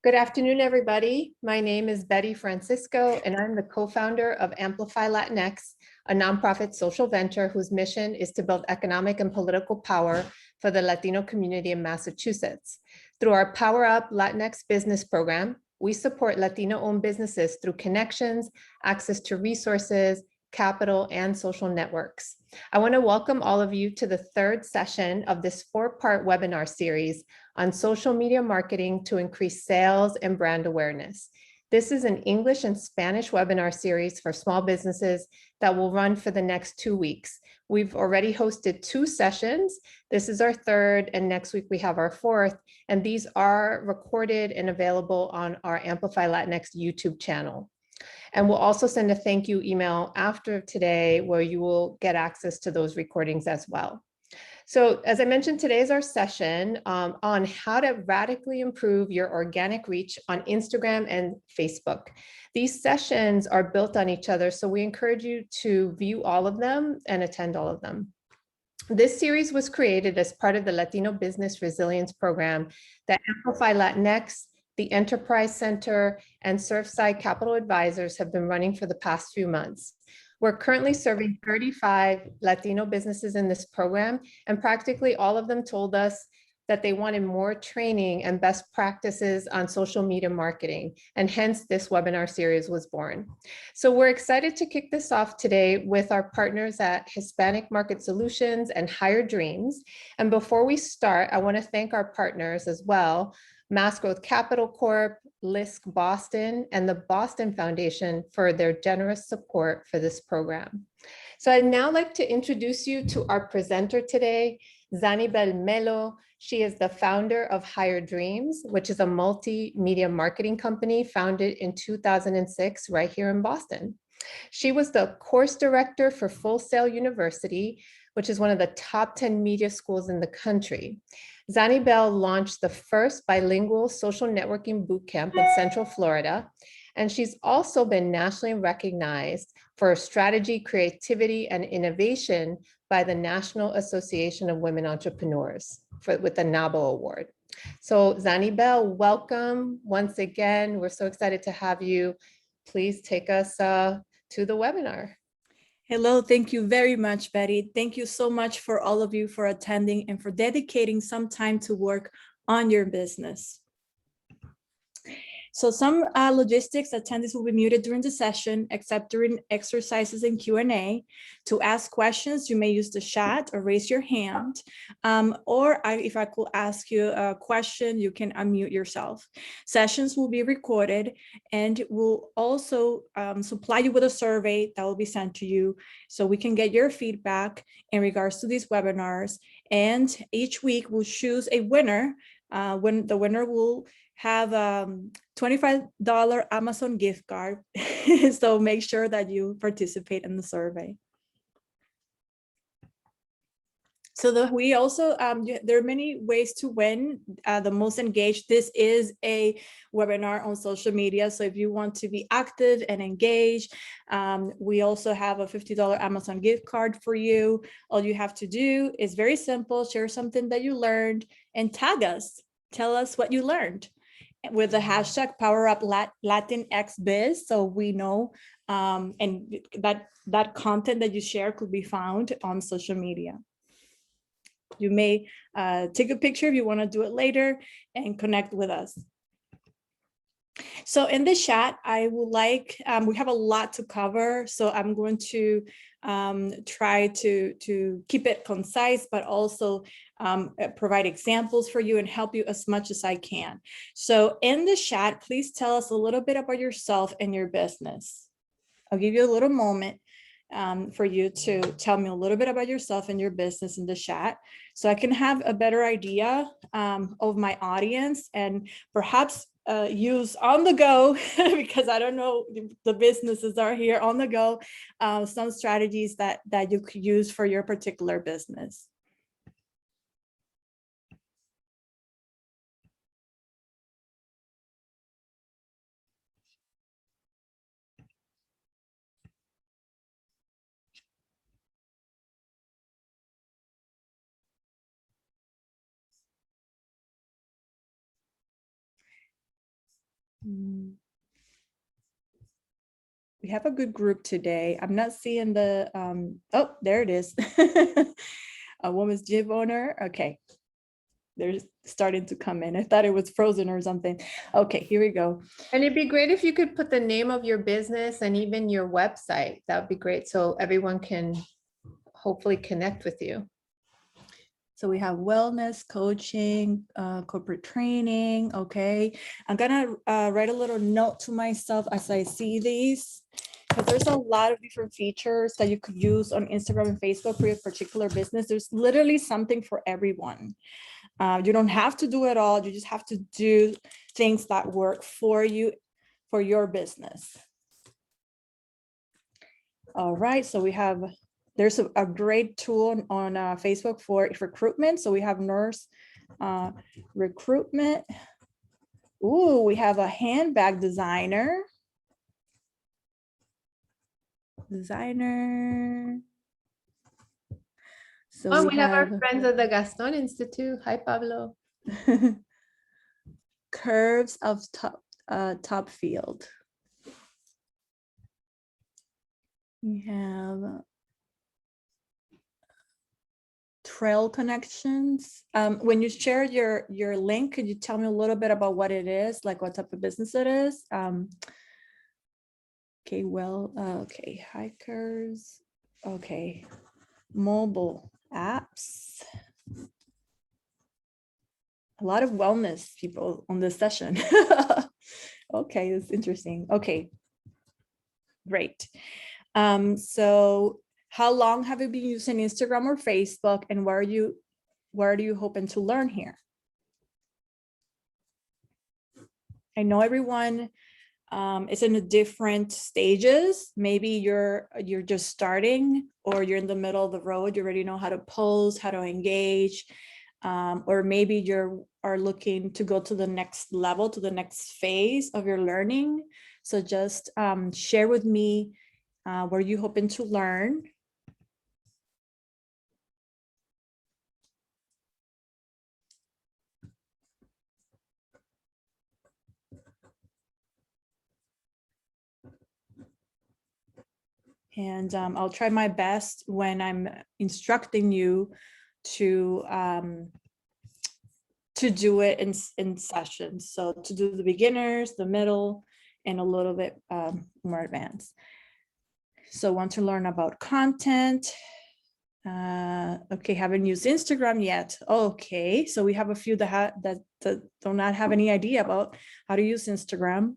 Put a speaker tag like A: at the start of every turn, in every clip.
A: Good afternoon, everybody. My name is Betty Francisco, and I'm the co-founder of Amplify Latinx, a nonprofit social venture whose mission is to build economic and political power for the Latino community in Massachusetts. Through our Power Up Latinx business program, we support Latino-owned businesses through connections, access to resources, capital, and social networks. I want to welcome all of you to the third session of this four-part webinar series on social media marketing to increase sales and brand awareness. This is an English and Spanish webinar series for small businesses that will run for the next 2 weeks. We've already hosted 2 sessions. This is our third, and next week we have our fourth, and these are recorded and available on our Amplify Latinx YouTube channel. And we'll also send a thank you email after today where you will get access to those recordings as well. So as I mentioned, today is our session on how to radically improve your organic reach on Instagram and Facebook. These sessions are built on each other, so we encourage you to view all of them and attend all of them. This series was created as part of the Latino Business Resilience Program that Amplify Latinx, the Enterprise Center, and Surfside Capital Advisors have been running for the past few months. We're currently serving 35 Latino businesses in this program, and practically all of them told us that they wanted more training and best practices on social media marketing, and hence this webinar series was born. So we're excited to kick this off today with our partners at Hispanic Market Solutions and Higher Dreams. And before we start, I want to thank our partners as well, Mass Growth Capital Corp, LISC Boston, and the Boston Foundation for their generous support for this program. So I'd now like to introduce you to our presenter today, Zanibel Melo. She is the founder of Higher Dreams, which is a multimedia marketing company founded in 2006 right here in Boston. She was the course director for Full Sail University, which is one of the top 10 media schools in the country. Zanibel launched the first bilingual social networking bootcamp in Central Florida, and she's also been nationally recognized for strategy, creativity, and innovation by the National Association of Women Entrepreneurs with the NABO Award. So Zanibel, welcome once again. We're so excited to have you. Please take us to the webinar.
B: Hello, thank you very much, Betty. Thank you so much for all of you for attending and for dedicating some time to work on your business. So some logistics, attendees will be muted during the session, except during exercises and Q&A. To ask questions, you may use the chat or raise your hand. If I could ask you a question, you can unmute yourself. Sessions will be recorded and we'll also supply you with a survey that will be sent to you so we can get your feedback in regards to these webinars. And each week we'll choose a winner. When the winner will have $25 Amazon gift card. So make sure that you participate in the survey. So we also, there are many ways to win. The most engaged, this is a webinar on social media. So if you want to be active and engaged, we also have a $50 Amazon gift card for you. All you have to do is very simple, share something that you learned and tag us. Tell us what you learned with the hashtag PowerUpLatinXBiz, so we know, and that content that you share could be found on social media. You may take a picture if you want to do it later and connect with us. So in the chat, I would like, we have a lot to cover, so I'm going to try to keep it concise, but also provide examples for you and help you as much as I can. So in the chat, please tell us a little bit about yourself and your business. I'll give you a little moment for you to tell me a little bit about yourself and your business in the chat so I can have a better idea of my audience and perhaps use on the go, because I don't know, the businesses are here on the go, some strategies that you could use for your particular business. We have a good group today. I'm not seeing the, oh, there it is. A woman's gym owner. Okay. They're starting to come in. I thought it was frozen or something. Okay, here we go.
A: And it'd be great if you could put the name of your business and even your website. That would be great. So everyone can hopefully connect with you.
B: So we have wellness, coaching, corporate training. Okay. I'm gonna write a little note to myself as I see these, because there's a lot of different features that you could use on Instagram and Facebook for your particular business. There's literally something for everyone. You don't have to do it all. You just have to do things that work for you, for your business. All right, so we have, there's a great tool on Facebook for recruitment. So we have nurse recruitment. Ooh, we have a handbag designer. So
A: Oh, we have our friends at the Gaston Institute. Hi, Pablo.
B: Curves of top field. We have trail connections. When you share your link, could you tell me a little bit about what it is, like what type of business it is? Okay, well, okay, hikers. Okay, mobile apps. A lot of wellness people on this session. Okay, that's interesting. Okay, great. So how long have you been using Instagram or Facebook, and where are you hoping to learn here? I know everyone is in different stages. Maybe you're just starting, or you're in the middle of the road. You already know how to post, how to engage, or maybe you are looking to go to the next level, to the next phase of your learning. So just share with me where you hoping to learn. And I'll try my best when I'm instructing you to do it in sessions. So to do the beginners, the middle, and a little bit more advanced. So want to learn about content. Okay, haven't used Instagram yet. Okay, so we have a few that do not have any idea about how to use Instagram.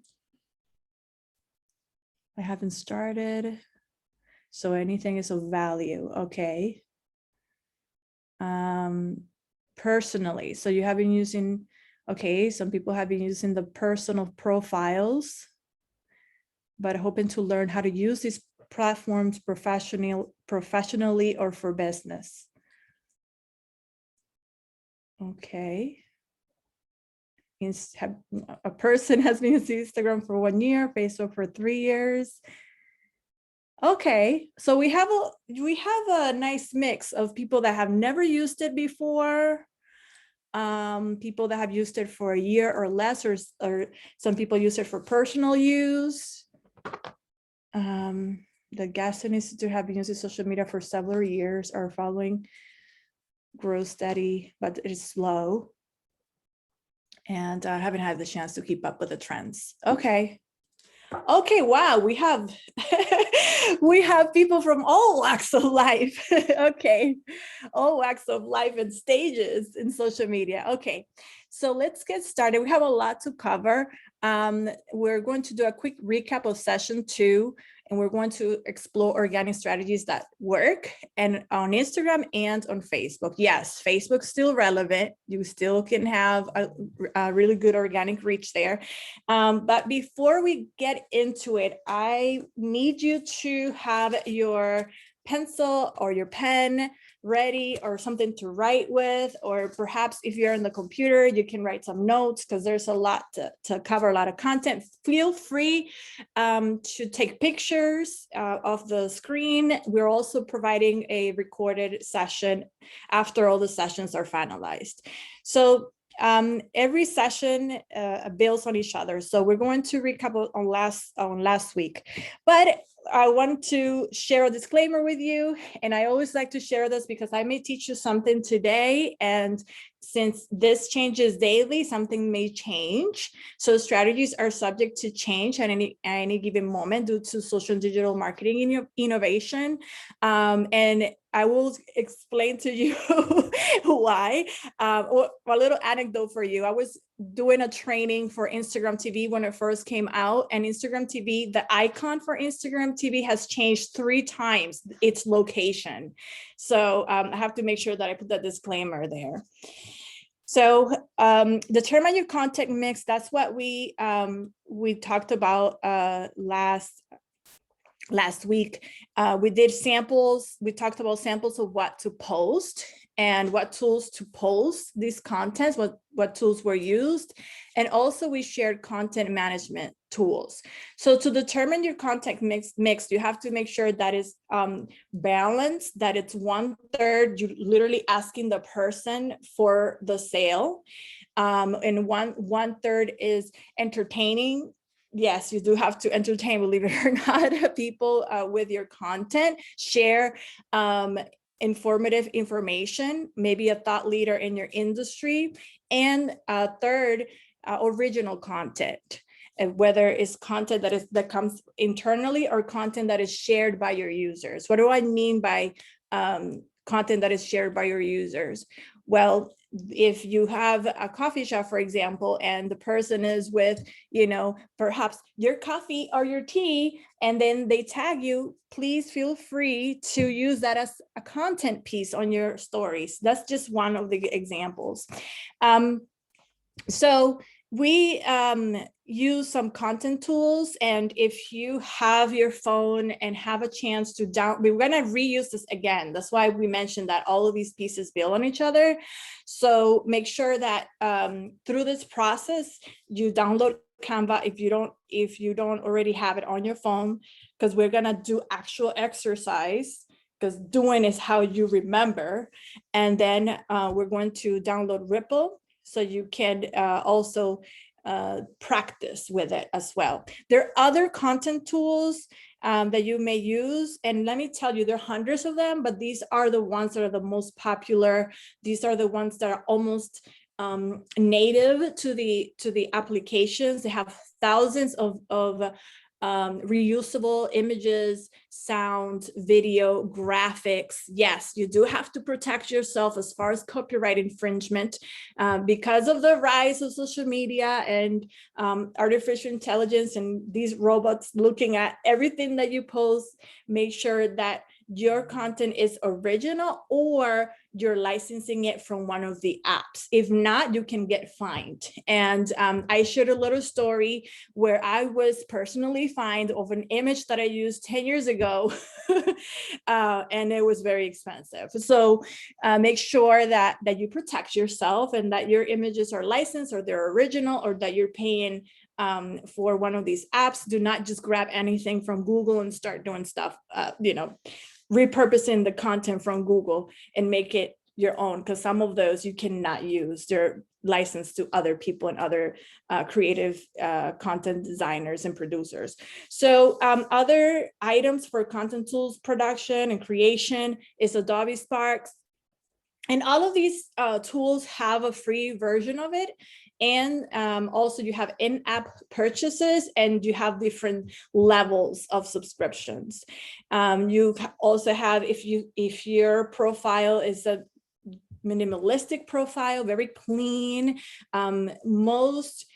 B: I haven't started. So anything is of value. Okay. Personally, so you have been using, okay, some people have been using the personal profiles, but hoping to learn how to use these platforms professionally or for business. Okay. A person has been using Instagram for 1 year, Facebook for 3 years. Okay, so we have a nice mix of people that have never used it before, people that have used it for a year or less, or some people use it for personal use. The Gaston Institute have been using social media for several years, are following grows steady, but it is slow. And I haven't had the chance to keep up with the trends. Okay. Okay, wow, we have we have people from all walks of life. Okay, all walks of life and stages in social media. Okay, so let's get started. We have a lot to cover. We're going to do a quick recap of session 2, and we're going to explore organic strategies that work, and on Instagram and on Facebook. Yes, Facebook's still relevant. You still can have a really good organic reach there. But before we get into it, I need you to have your pencil or your pen ready, or something to write with, or perhaps if you're on the computer, you can write some notes, because there's a lot to cover, a lot of content. Feel free to take pictures of the screen. We're also providing a recorded session after all the sessions are finalized. So every session builds on each other. So we're going to recap on last week, but I want to share a disclaimer with you. And I always like to share this because I may teach you something today. And since this changes daily, something may change. So strategies are subject to change at any given moment due to social and digital marketing innovation. And I will explain to you why. A little anecdote for you. I was doing a training for Instagram TV when it first came out, and Instagram TV, the icon for Instagram TV has changed 3 times its location. So I have to make sure that I put that disclaimer there. So determine your content mix. That's what we talked about last week. We did samples. We talked about samples of what to post and what tools to post these contents, what tools were used. And also we shared content management tools. So to determine your content mix, you have to make sure that is balanced, that it's 1/3, you literally asking the person for the sale. And one third is entertaining. Yes, you do have to entertain, believe it or not, people with your content. Share informative information, maybe a thought leader in your industry. And third, original content, and whether it's content that comes internally or content that is shared by your users. What do I mean by content that is shared by your users? Well, if you have a coffee shop, for example, and the person is with, perhaps your coffee or your tea, and then they tag you, please feel free to use that as a content piece on your stories. That's just one of the examples. So we use some content tools, and if you have your phone and have a chance to we're going to reuse this again. That's why we mentioned that all of these pieces build on each other. So make sure that through this process, you download Canva if you don't already have it on your phone, because we're going to do actual exercise, because doing is how you remember. And then we're going to download Ripple, so you can also practice with it as well. There are other content tools that you may use. And let me tell you, there are hundreds of them, but these are the ones that are the most popular. These are the ones that are almost native to the applications. They have thousands of reusable images, sound, video, graphics. Yes, you do have to protect yourself as far as copyright infringement because of the rise of social media and artificial intelligence and these robots looking at everything that you post. Make sure that your content is original or you're licensing it from one of the apps. If not, you can get fined. And I shared a little story where I was personally fined of an image that I used 10 years ago, and it was very expensive. So make sure that you protect yourself and that your images are licensed or they're original or that you're paying for one of these apps. Do not just grab anything from Google and start doing stuff, repurposing the content from Google and make it your own, because some of those you cannot use. They're licensed to other people and other creative content designers and producers. So other items for content tools production and creation is Adobe Spark. And all of these tools have a free version of it. And also you have in-app purchases and you have different levels of subscriptions. You also have, if your profile is a minimalistic profile, very clean, most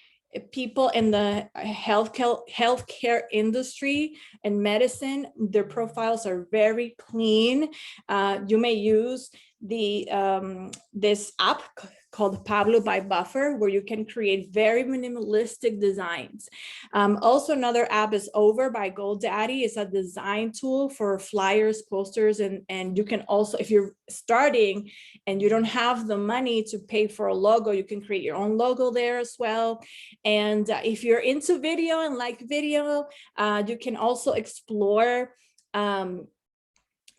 B: people in the healthcare industry and medicine, their profiles are very clean. You may use this app called Pablo by Buffer, where you can create very minimalistic designs. Also, another app is Over by GoDaddy. It's a design tool for flyers, posters, and you can also, if you're starting and you don't have the money to pay for a logo, you can create your own logo there as well. And if you're into video and like video, you can also explore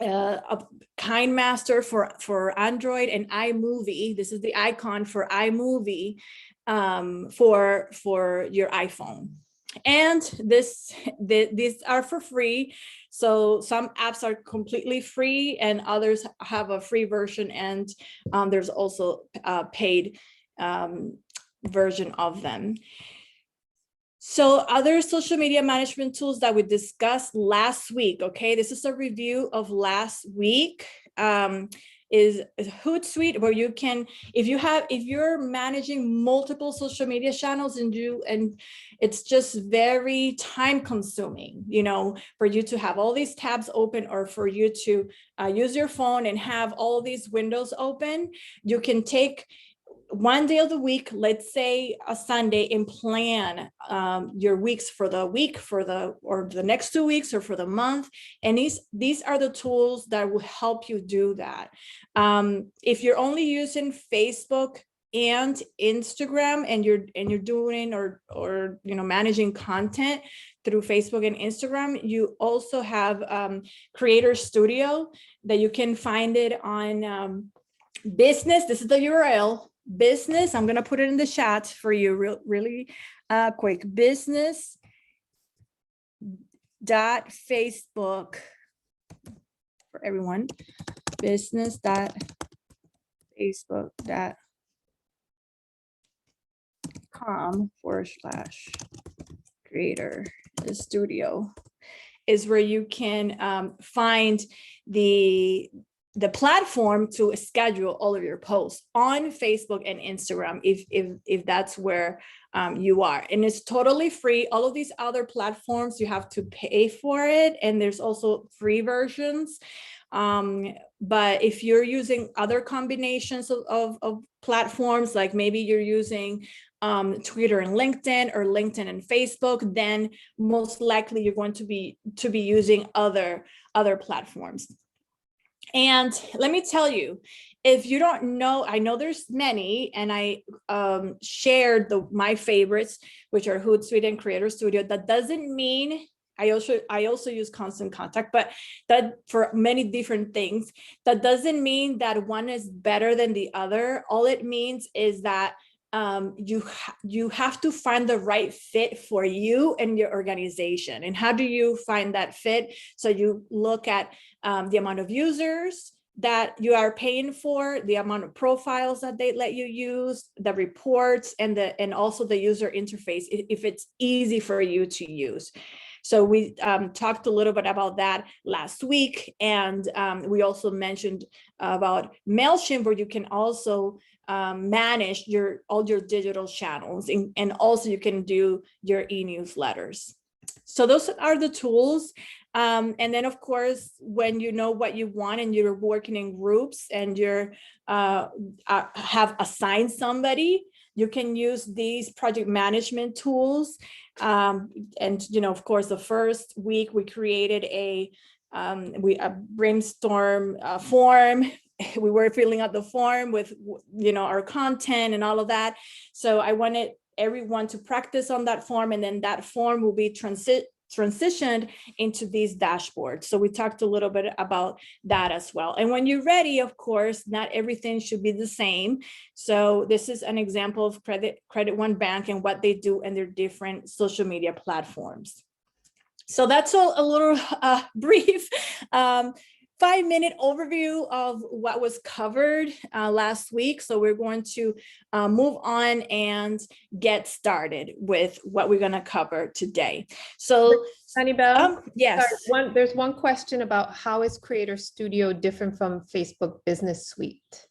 B: a KineMaster for Android, and iMovie. This is the icon for iMovie for your iPhone. And these are for free. So some apps are completely free and others have a free version, and there's also a paid version of them. So other social media management tools that we discussed last week, okay, this is a review of last week, is Hootsuite, where you can, if you're managing multiple social media channels and it's just very time consuming, you know, for you to have all these tabs open, or for you to use your phone and have all these windows open, you can take one day of the week, let's say a Sunday, and plan your weeks for the week, or the next 2 weeks, or for the month. And these are the tools that will help you do that. If you're only using Facebook and Instagram, and you're doing or you know, managing content through Facebook and Instagram, you also have Creator Studio that you can find it on business. This is the URL. Business, I'm going to put it in the chat for you really quick. Business.facebook for everyone. business.facebook.com/creator studio is where you can find the platform to schedule all of your posts on Facebook and Instagram, if that's where you are. And it's totally free. All of these other platforms, you have to pay for it, and there's also free versions. But if you're using other combinations of platforms, like maybe you're using Twitter and LinkedIn, or LinkedIn and Facebook, then most likely you're going to be using other platforms. And let me tell you, if you don't know, I know there's many, and I shared my favorites, which are Hootsuite and Creator Studio. That doesn't mean I also use Constant Contact, but that for many different things, that doesn't mean that one is better than the other. All it means is that you have to find the right fit for you and your organization. And how do you find that fit? So you look at the amount of users that you are paying for, the amount of profiles that they let you use, the reports, and also the user interface, if it's easy for you to use. So we talked a little bit about that last week, and we also mentioned about MailChimp, where you can also manage all your digital channels, and also you can do your e-newsletters. So those are the tools. And then, of course, when you know what you want and you're working in groups and you're have assigned somebody, you can use these project management tools. And, you know, of course, the first week we created a brainstorm form. We were filling out the form with, you know, our content and all of that. So I wanted everyone to practice on that form, and then that form will be transitioned into these dashboards. So we talked a little bit about that as well. And when you're ready, of course, not everything should be the same. So this is an example of Credit One Bank and what they do and their different social media platforms. So that's a little brief 5-minute overview of what was covered last week. So we're going to move on and get started with what we're going to cover today. So,
A: Anibel,
B: yes.
A: sorry, there's one question about how is Creator Studio different from Facebook Business Suite?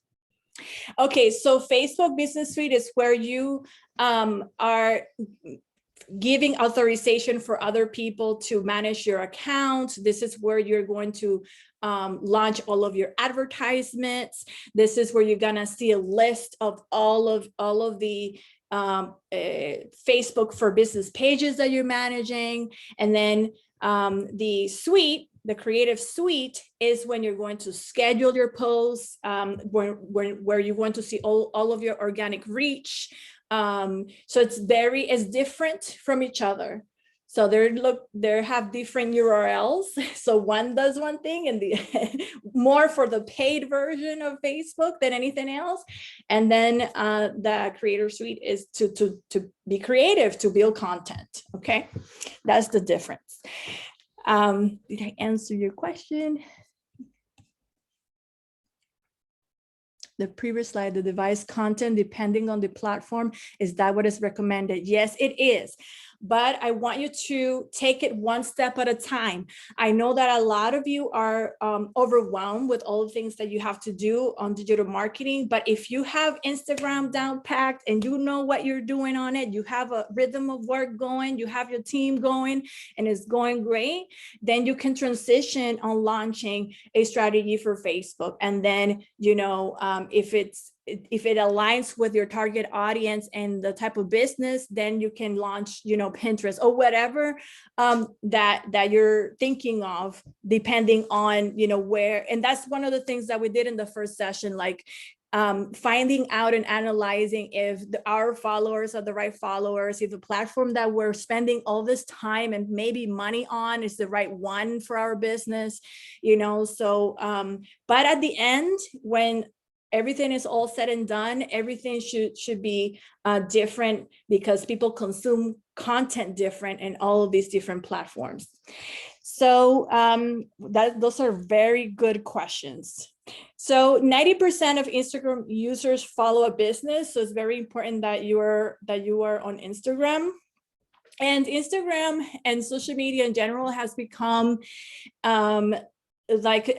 B: Okay, so Facebook Business Suite is where you are giving authorization for other people to manage your account. This is where you're going to launch all of your advertisements. This is where you're gonna see a list of all of the Facebook for Business pages that you're managing. And then the suite, the Creative Suite, is when you're going to schedule your posts, where you're going to see all of your organic reach. So it's different from each other. So they have different URLs. So one does one thing and the more for the paid version of Facebook than anything else. And then the Creator Suite is to be creative, to build content. Okay, that's the difference. Did I answer your question? The previous slide, the device content, depending on the platform, is that what is recommended? Yes, it is. But I want you to take it one step at a time. I know that a lot of you are overwhelmed with all the things that you have to do on digital marketing. But if you have Instagram down packed and you know what you're doing on it, you have a rhythm of work going, you have your team going, and it's going great, then you can transition on launching a strategy for Facebook. And then, you know, if it aligns with your target audience and the type of business, then you can launch, you know, Pinterest or whatever that you're thinking of, depending on, you know, where. And that's one of the things that we did in the first session, like finding out and analyzing if our followers are the right followers, if the platform that we're spending all this time and maybe money on is the right one for our business, you know. So but at the end, when everything is all said and done, everything should be different, because people consume content different in all of these different platforms. So those are very good questions. So 90% of Instagram users follow a business, so it's very important that you are on Instagram. And Instagram and social media in general has become like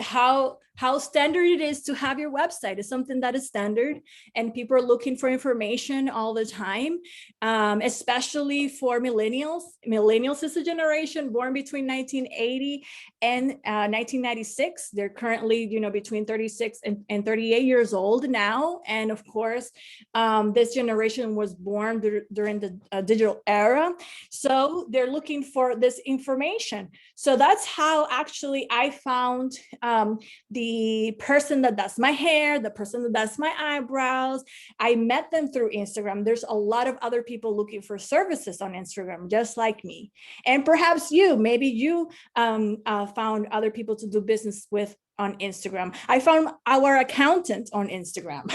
B: how standard it is to have your website is something that is standard, and people are looking for information all the time, especially for millennials. Millennials is a generation born between 1980 and 1996. They're currently, you know, between 36 and 38 years old now. And of course, this generation was born during the digital era. So they're looking for this information. So that's how actually I found the person that does my hair, the person that does my eyebrows. I met them through Instagram. There's a lot of other people looking for services on Instagram, just like me. And perhaps maybe you found other people to do business with on Instagram. I found our accountant on Instagram.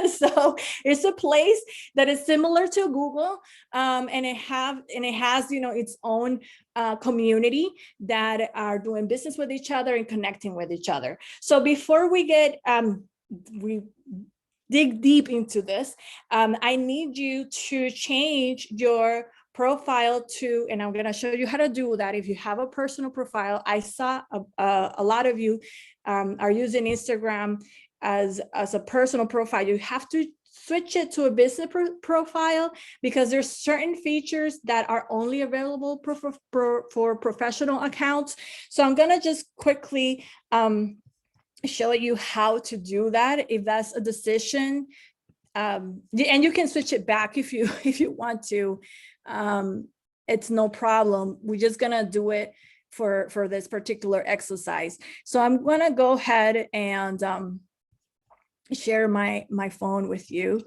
B: So it's a place that is similar to Google, and it has, you know, its own community that are doing business with each other and connecting with each other. So before we get we dig deep into this, I need you to change your profile to, and I'm going to show you how to do that. If you have a personal profile, I saw a lot of you are using Instagram as a personal profile. You have to switch it to a business profile, because there's certain features that are only available for professional accounts. So I'm going to just quickly show you how to do that, if that's a decision. And you can switch it back if you want to. It's no problem. We're just gonna do it for this particular exercise. So I'm gonna go ahead and share my phone with you.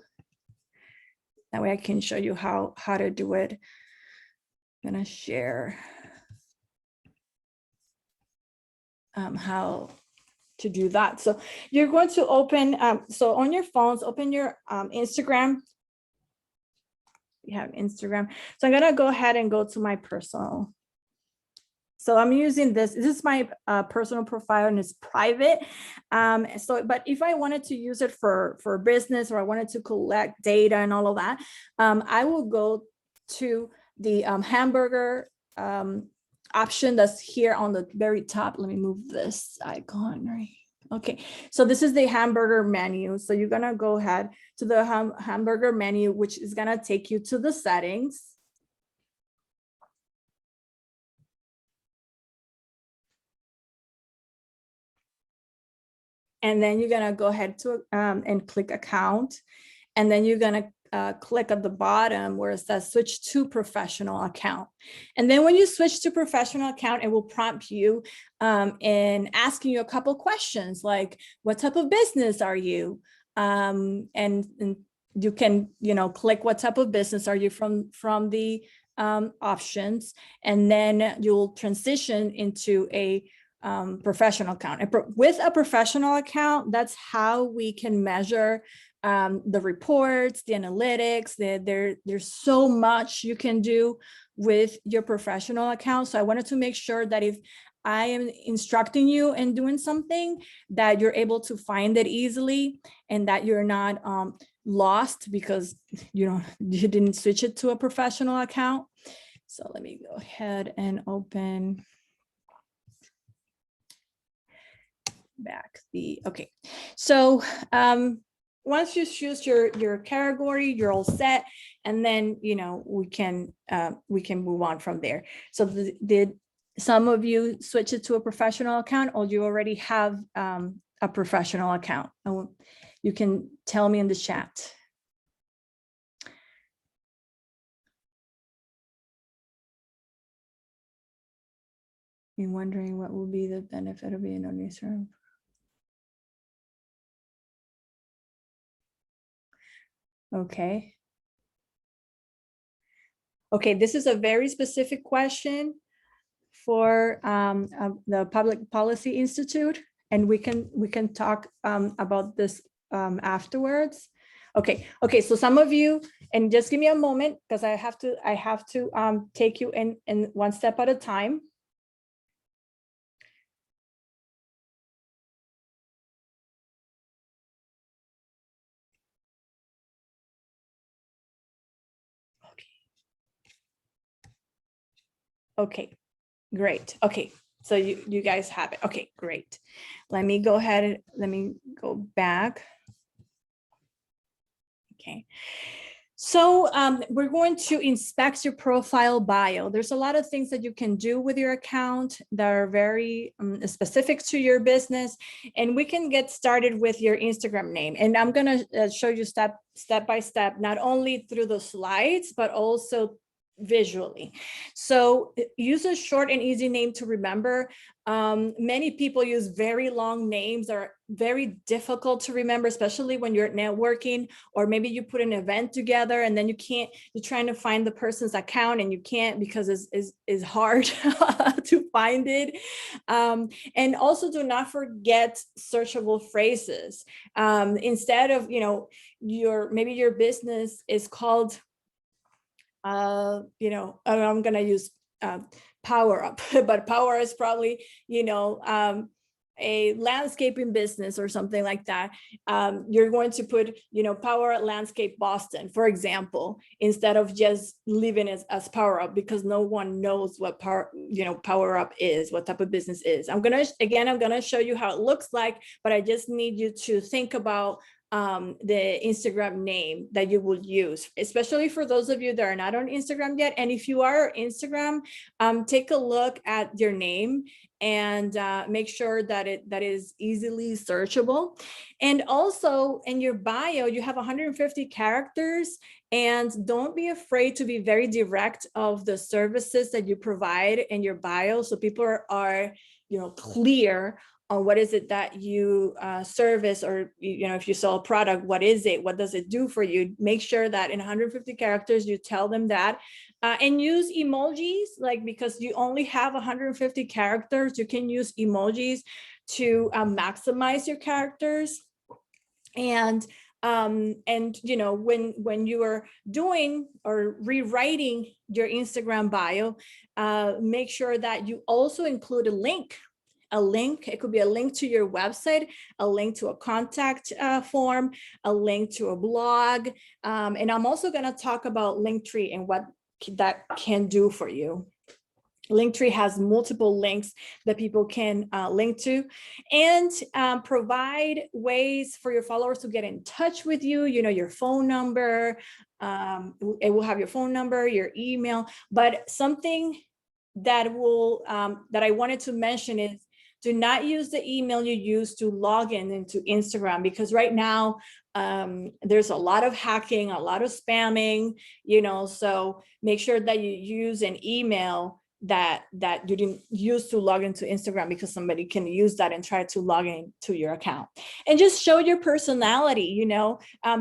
B: That way I can show you how to do it. I'm gonna share how to do that. So you're going to open, so on your phones, open your Instagram. You have Instagram. So I'm gonna go ahead and go to my personal. So I'm using this. This is my personal profile, and it's private. But if I wanted to use it for business, or I wanted to collect data and all of that, I will go to the hamburger option that's here on the very top. Let me move this icon right. Okay, so this is the hamburger menu. So you're gonna go ahead to the hamburger menu, which is gonna take you to the settings. And then you're gonna go ahead to and click account. And then you're gonna click at the bottom where it says switch to professional account. And then when you switch to professional account, it will prompt you in asking you a couple questions, like what type of business are you? And you can, you know, click what type of business are you from the options, and then you'll transition into a professional account. And with a professional account, that's how we can measure the reports, the analytics. There's so much you can do with your professional account. So I wanted to make sure that if I am instructing you and doing something, that you're able to find it easily and that you're not lost because you didn't switch it to a professional account. So let me go ahead and open back okay. So once you choose your category, you're all set, and then we can move on from there. So did some of you switch it to a professional account, or you already have a professional account? You can tell me in the chat. You're wondering what will be the benefit of being on newsroom. Okay. Okay, this is a very specific question for the Public Policy Institute, and we can talk about this afterwards. Okay, so some of you, and just give me a moment because I have to take you in one step at a time. Okay, great. Okay, so you guys have it. Okay, great. Let me go ahead, let me go back. Okay, so we're going to inspect your profile bio. There's a lot of things that you can do with your account that are very specific to your business, and we can get started with your Instagram name. And I'm gonna show you step by step, not only through the slides, but also visually. So use a short and easy name to remember. Many people use very long names that are very difficult to remember, especially when you're networking, or maybe you put an event together and then you're trying to find the person's account and you can't because it's hard to find it. And also do not forget searchable phrases. Instead of, maybe your business is called I'm going to use Power Up, but Power is probably, a landscaping business or something like that. You're going to put, Power Landscape Boston, for example, instead of just leaving it as Power Up, because no one knows what Power Up is, what type of business is. I'm going to show you how it looks like, but I just need you to think about the Instagram name that you will use, especially for those of you that are not on Instagram yet. And if you are on Instagram, take a look at your name and make sure that that is easily searchable. And also in your bio, you have 150 characters, and don't be afraid to be very direct of the services that you provide in your bio, so people are clear on what is it that you service, or if you sell a product, what is it, what does it do for you. Make sure that in 150 characters you tell them that, and use emojis, because you only have 150 characters. You can use emojis to maximize your characters. And when you are doing or rewriting your Instagram bio, make sure that you also include a link. It could be a link to your website, a link to a contact form, a link to a blog. And I'm also going to talk about Linktree and what that can do for you. Linktree has multiple links that people can link to, and provide ways for your followers to get in touch with you. Your phone number, it will have your phone number, your email. But something that I wanted to mention is, do not use the email you use to log into Instagram, because right now there's a lot of hacking, a lot of spamming, so make sure that you use an email that you didn't use to log into Instagram, because somebody can use that and try to log into your account. And just show your personality.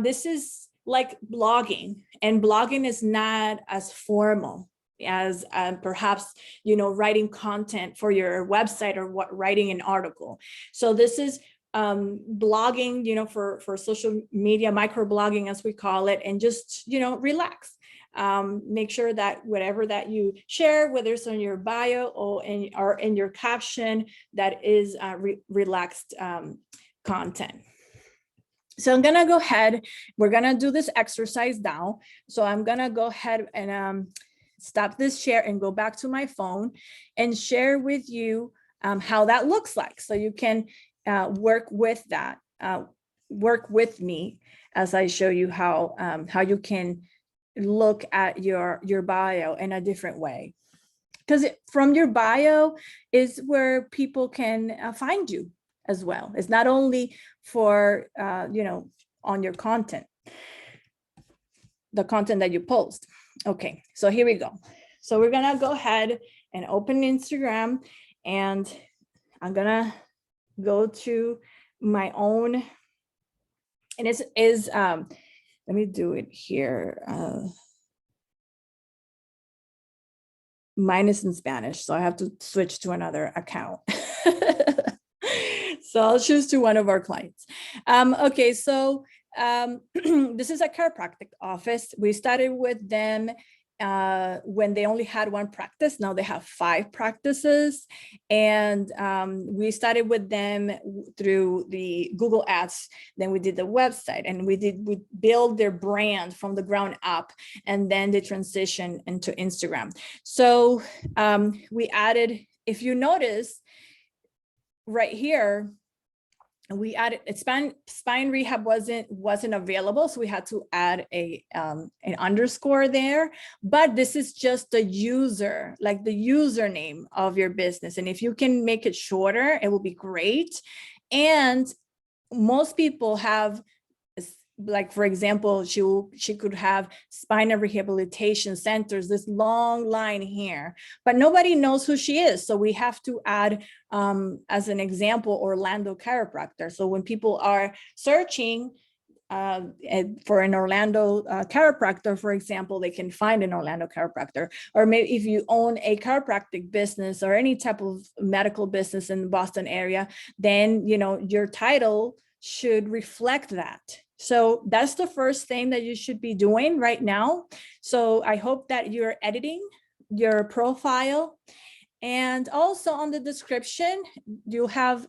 B: This is like blogging, and blogging is not as formal. as perhaps, writing content for your website or writing an article. So this is blogging, for social media, microblogging as we call it, and just, relax. Make sure that whatever that you share, whether it's on your bio or in your caption, that is relaxed content. So I'm gonna go ahead, we're gonna do this exercise now. So I'm gonna go ahead and stop this share and go back to my phone and share with you how that looks like. So you can work with that, work with me as I show you how you can look at your bio in a different way. Because from your bio is where people can find you as well. It's not only for, on your content, the content that you post. Okay, so here we go. So we're gonna go ahead and open Instagram, and I'm gonna go to my own, and it is, let me do it here. Mine is in Spanish, so I have to switch to another account. So I'll choose to one of our clients. Okay, so this is a chiropractic office. We started with them when they only had one practice. Now they have 5 practices. And we started with them through the Google Ads. Then we did the website, and we build their brand from the ground up, and then they transition into Instagram. So we added, if you notice right here, we added spine rehab wasn't available, so we had to add an underscore there. But this is just the user, like the username of your business, and if you can make it shorter, it will be great. And most people have, like, for example, she could have spine and rehabilitation centers, this long line here, but nobody knows who she is. So we have to add, as an example, Orlando chiropractor. So when people are searching for an Orlando chiropractor, for example, they can find an Orlando chiropractor. Or maybe if you own a chiropractic business or any type of medical business in the Boston area, then your title should reflect that. So that's the first thing that you should be doing right now. So I hope that you're editing your profile. And also on the description, you have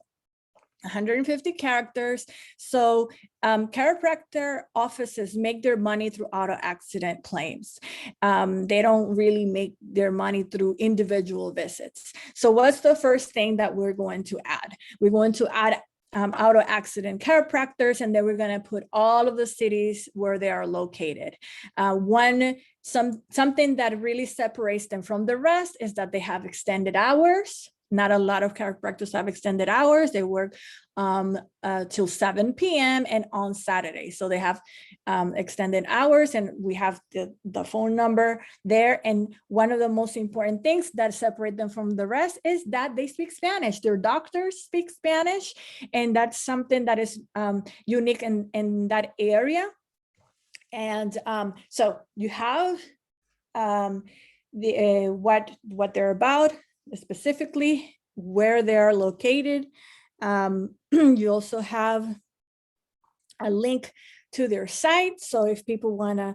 B: 150 characters. So chiropractor offices make their money through auto accident claims. They don't really make their money through individual visits. So what's the first thing that we're going to add? We're going to add auto accident chiropractors, and then we're going to put all of the cities where they are located. Something that really separates them from the rest is that they have extended hours. Not a lot of chiropractors have extended hours. They work till 7 p.m. and on Saturday. So they have extended hours, and we have the phone number there. And one of the most important things that separate them from the rest is that they speak Spanish. Their doctors speak Spanish, and that's something that is unique in that area. And so you have what they're about, specifically where they are located. You also have a link to their site. So if people want to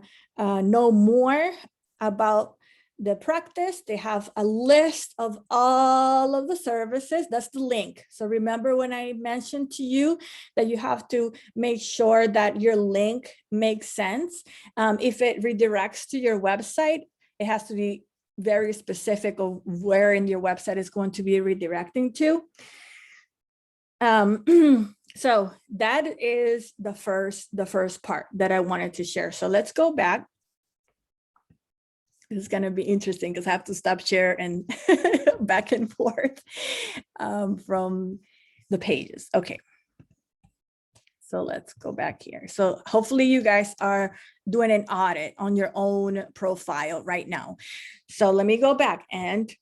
B: know more about the practice, they have a list of all of the services. That's the link. So remember when I mentioned to you that you have to make sure that your link makes sense. If it redirects to your website, it has to be very specific of where in your website is going to be redirecting to. So that is the first part that I wanted to share. So let's go back. It's going to be interesting because I have to stop share and back and forth from the pages. Okay. So let's go back here. So hopefully you guys are doing an audit on your own profile right now. So let me go back and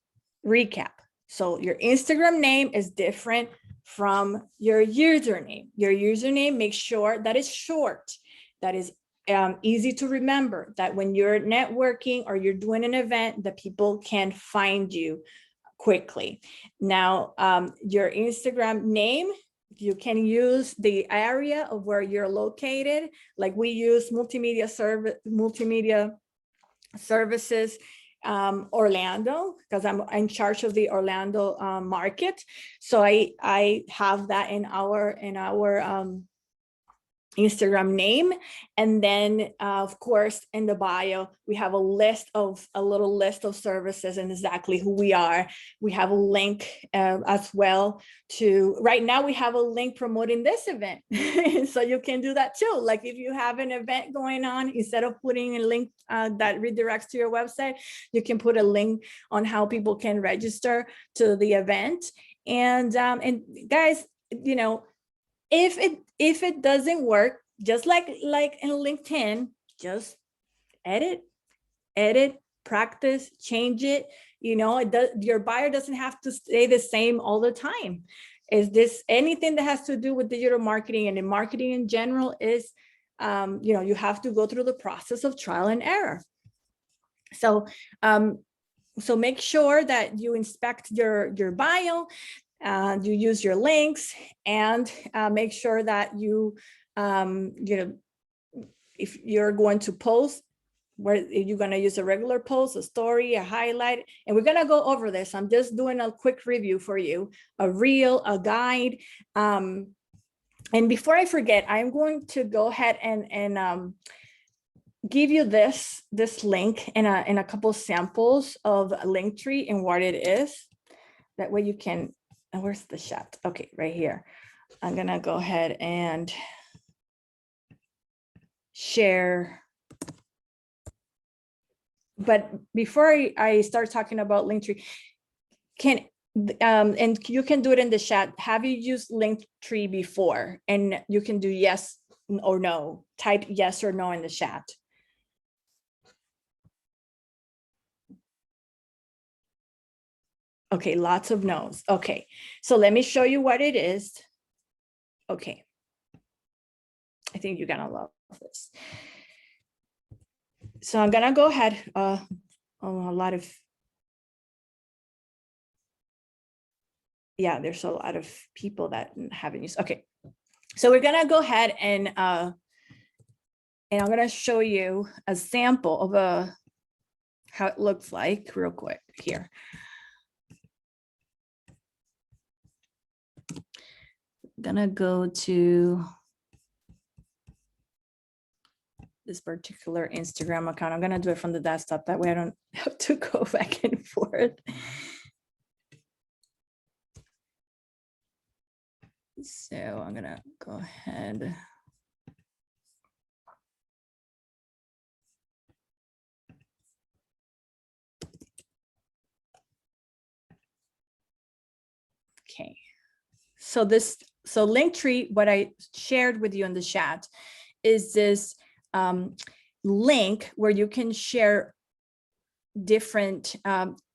B: recap. So your Instagram name is different from your username. Your username, make sure that is short, that is easy to remember, that when you're networking or you're doing an event, that people can find you quickly. Now, your Instagram name, you can use the area of where you're located. Like we use multimedia services Orlando, because I'm in charge of the Orlando market. So I have that in our Instagram name. And then of course, in the bio, we have a little list of services and exactly who we are. We have a link as well to, right now we have a link promoting this event. So you can do that too. Like if you have an event going on, instead of putting a link that redirects to your website, you can put a link on how people can register to the event. And guys, you know, if it doesn't work, just like in LinkedIn, just edit, practice, change it. You know, your buyer doesn't have to stay the same all the time. Is this anything that has to do with digital marketing and in marketing in general is, you know, you have to go through the process of trial and error. So, so make sure that you inspect your bio, you use your links, and make sure that you, you know, if you're going to post, where you're going to use a regular post, a story, a highlight, and we're going to go over this. I'm just doing a quick review for you, a reel, a guide. And before I forget, I'm going to go ahead and give you this link and a couple samples of Linktree and what it is. That way you can, and where's the shot? Okay, right here. I'm gonna go ahead and share. But before I start talking about Linktree, and you can do it in the chat. Have you used Linktree before? And you can do yes or no. Type yes or no in the chat. Okay, lots of no's. Okay, so let me show you what it is. Okay, I think you're gonna love this. So I'm gonna go ahead. A lot of, yeah, there's a lot of people that haven't used. Okay, so we're gonna go ahead and I'm gonna show you a sample of how it looks like real quick here. Gonna go to this particular Instagram account. I'm gonna do it from the desktop. That way I don't have to go back and forth. So I'm gonna go ahead. Okay, so Linktree, what I shared with you in the chat is this link where you can share different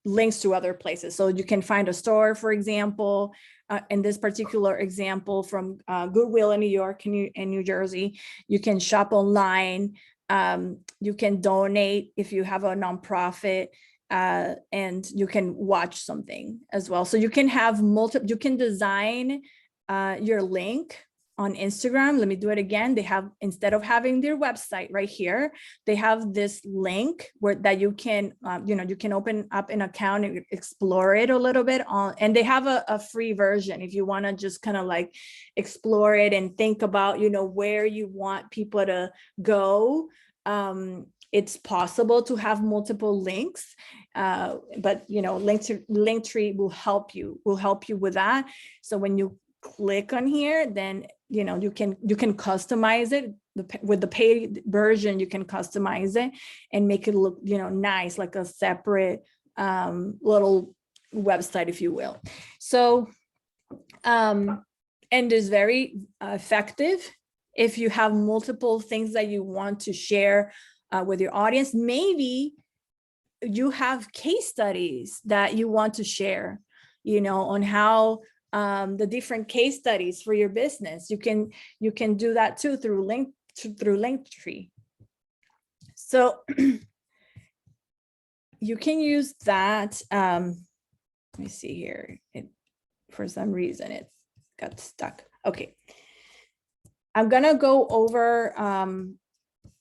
B: links to other places. So you can find a store, for example, in this particular example from Goodwill in New York and New Jersey. You can shop online. You can donate if you have a nonprofit. And you can watch something as well. So you can have you can design your link on Instagram. Let me do it again. They have, instead of having their website right here, they have this link that you can, you know, you can open up an account and explore it a little bit and they have a free version if you want to just kind of like explore it and think about, you know, where you want people to go. It's possible to have multiple links, but you know, Linktree will help you with that. So when you click on here, then you know you can customize it with the paid version. You can customize it and make it look, you know, nice, like a separate little website, if you will. So and it's very effective if you have multiple things that you want to share with your audience. Maybe you have case studies that you want to share, you know, on how the different case studies for your business. You can do that too through Linktree. So you can use that. Let me see here. For some reason, it got stuck. Okay. I'm gonna go over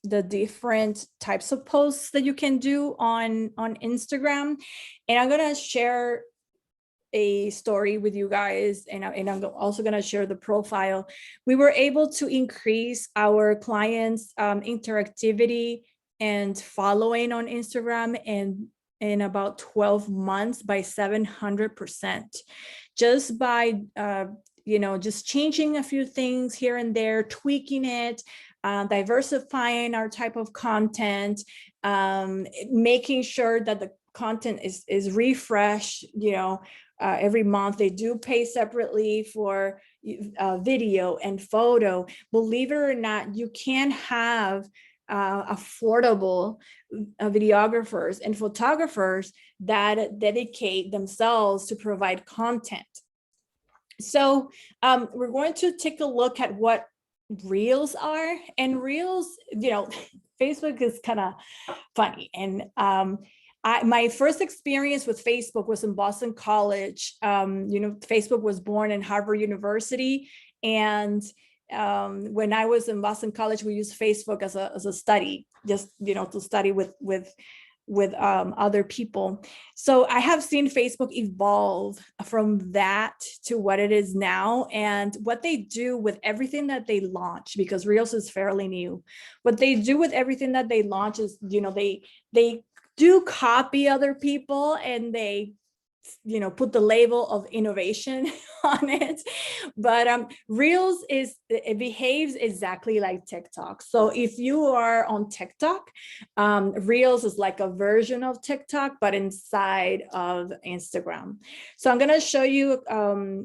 B: the different types of posts that you can do on Instagram. And I'm gonna share a story with you guys, and I'm also going to share the profile. We were able to increase our clients' interactivity and following on Instagram in about 12 months by 700%, just by just changing a few things here and there, tweaking it, diversifying our type of content, making sure that the content is refreshed, every month. They do pay separately for video and photo. Believe it or not, you can have affordable videographers and photographers that dedicate themselves to provide content. So we're going to take a look at what Reels are. And Reels, Facebook is kind of funny. And my first experience with Facebook was in Boston College. Facebook was born in Harvard University. And when I was in Boston College, we used Facebook as a study, just, to study with other people. So I have seen Facebook evolve from that to what it is now, and what they do with everything that they launch, because Reels is fairly new. What they do with everything that they launch is, they do copy other people, and they put the label of innovation on it. But Reels it behaves exactly like TikTok. So if you are on TikTok, Reels is like a version of TikTok, but inside of Instagram. So I'm going to show you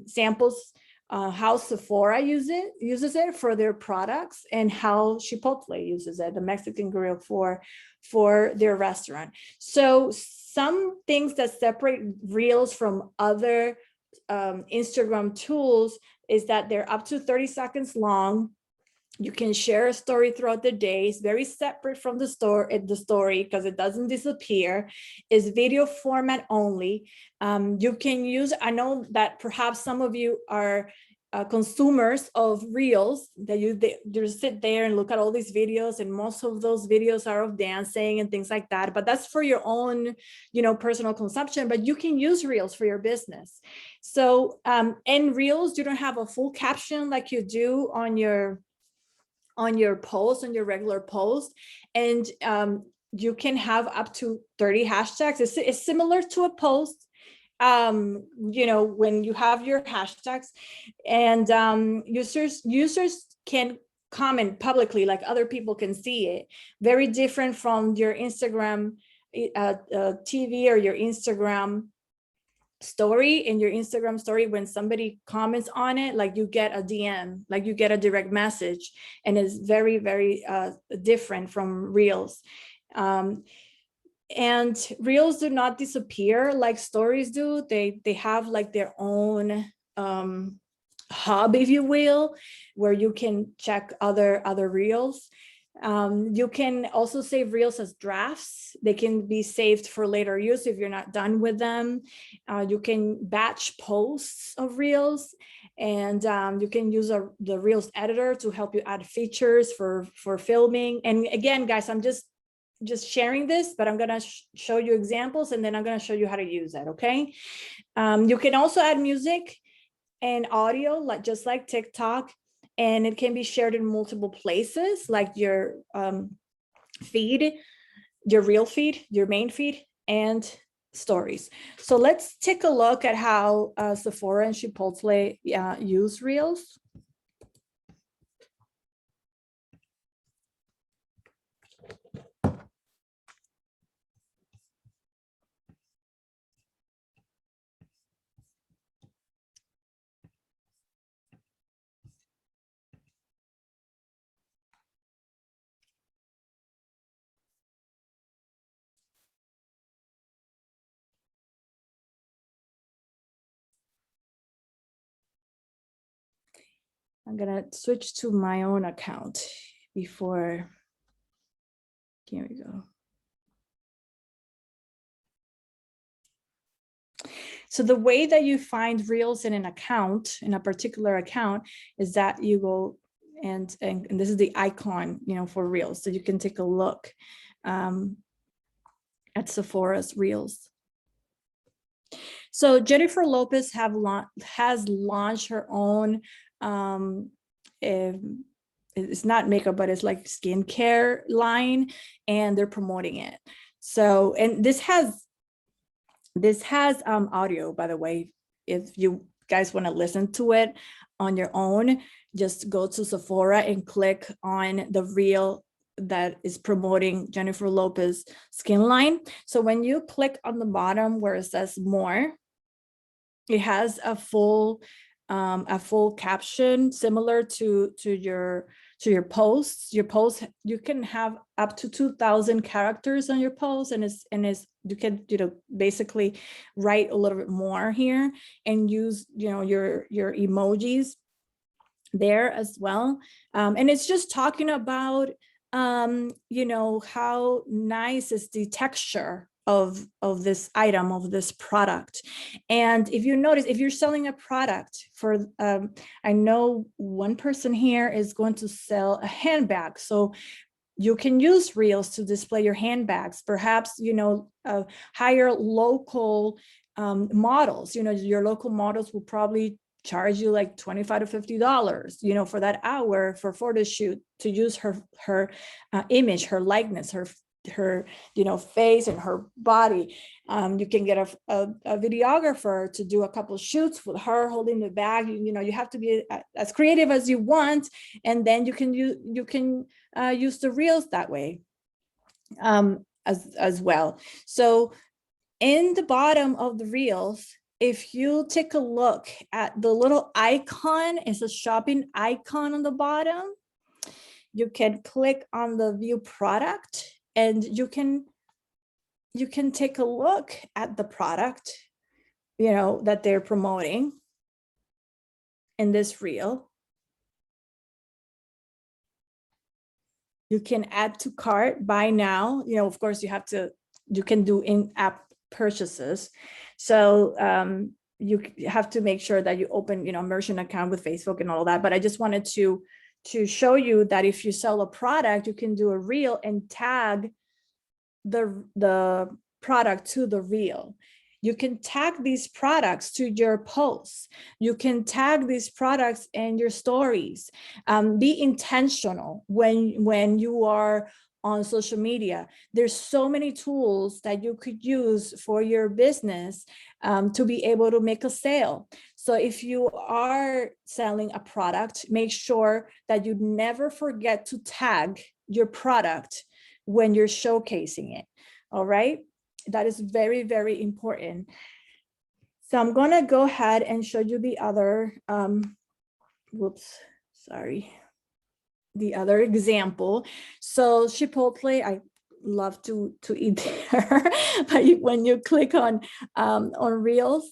B: samples how Sephora uses it for their products, and how Chipotle uses it, the Mexican grill, for their restaurant. So some things that separate Reels from other Instagram tools is that they're up to 30 seconds long. You can share a story throughout the day. It's very separate from the story because it doesn't disappear. It's video format only. You can use, I know that perhaps some of you are consumers of Reels, that you just sit there and look at all these videos, and most of those videos are of dancing and things like that, but that's for your own personal consumption. But you can use Reels for your business. So in Reels, you don't have a full caption like you do on your post, on your regular post, and you can have up to 30 hashtags. It's similar to a post, when you have your hashtags, and users can comment publicly, like other people can see it. Very different from your Instagram TV or your Instagram story. In your Instagram story, when somebody comments on it, like you get a DM, like you get a direct message, and it's very, very different from Reels. And Reels do not disappear like stories do. They have like their own hub, if you will, where you can check other Reels. You can also save Reels as drafts. They can be saved for later use if you're not done with them. You can batch posts of Reels, and you can use the Reels editor to help you add features for filming. And again, guys, I'm just sharing this, but I'm going to show you examples, and then I'm going to show you how to use it. Okay. You can also add music and audio, just like TikTok, and it can be shared in multiple places, like your feed, your Reel feed, your main feed, and stories. So let's take a look at how Sephora and Chipotle use Reels. I'm gonna switch to my own account before Here we go. So the way that you find reels in an account, in a particular account, is that you go and this is the icon, for reels. So you can take a look at Sephora's reels. So Jennifer Lopez has launched her own, it's not makeup, but it's like skincare line, and they're promoting it. So, and this has audio, by the way. If you guys want to listen to it on your own, just go to Sephora and click on the reel that is promoting Jennifer Lopez skin line. So when you click on the bottom where it says more, it has a full caption similar to your posts. Your posts, you can have up to 2,000 characters on your post, and you can basically write a little bit more here and use your emojis there as well. And it's just talking about how nice is the texture of this item, of this product. And if you notice, if you're selling a product for, I know one person here is going to sell a handbag. So you can use reels to display your handbags, perhaps, hire local models. Your local models will probably charge you like $25 to $50, for that hour for photo shoot, to use her image, her likeness, her face and her body. You can get a videographer to do a couple shoots with her holding the bag. You have to be as creative as you want, and then you can use the reels that way as well. So in the bottom of the reels, if you take a look at the little icon, it's a shopping icon on the bottom. You can click on the view product, and you can take a look at the product, that they're promoting in this reel. You can add to cart, buy now. Of course, you can do in-app purchases. So you have to make sure that you open, a merchant account with Facebook and all that. But I just wanted to show you that if you sell a product, you can do a reel and tag the product to the reel. You can tag these products to your posts. You can tag these products in your stories. Be intentional when you are on social media. There's so many tools that you could use for your business to be able to make a sale. So if you are selling a product, make sure that you never forget to tag your product when you're showcasing it. All right, that is very, very important. So I'm going to go ahead and show you the other, the other example. So Chipotle, I love to eat there, but when you click on reels,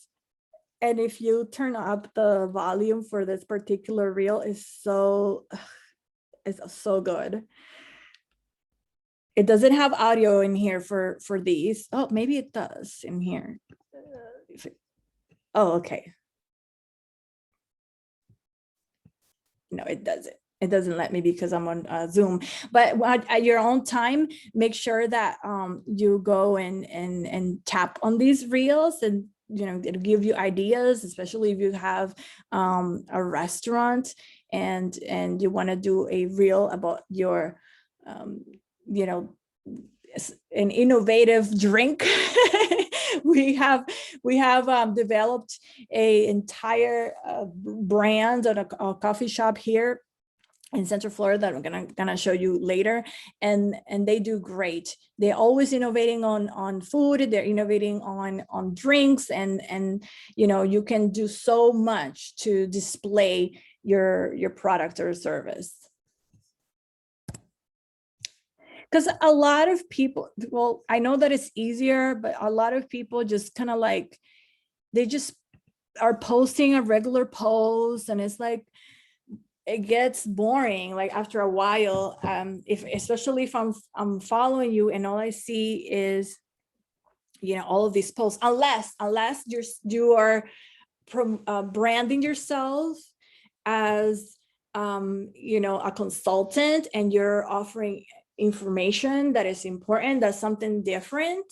B: and if you turn up the volume for this particular reel, it's so good. It doesn't have audio in here for these. Oh, maybe it does in here. Oh, okay. No, it doesn't. It doesn't let me because I'm on Zoom. But at your own time, make sure that you go and tap on these reels, and it'll give you ideas, especially if you have a restaurant and you want to do a reel about your an innovative drink. we have developed a entire brand on a coffee shop here in Central Florida that I'm gonna show you later, and they do great. They're always innovating on food. They're innovating on drinks, and you can do so much to display your product or service. Because a lot of people, well, I know that it's easier, but a lot of people just kind of like, they just are posting a regular post, and it's like, it gets boring like after a while, especially if I'm following you and all I see is, you know, all of these posts, unless you are branding yourself as you know, a consultant, and you're offering information that is important, that's something different.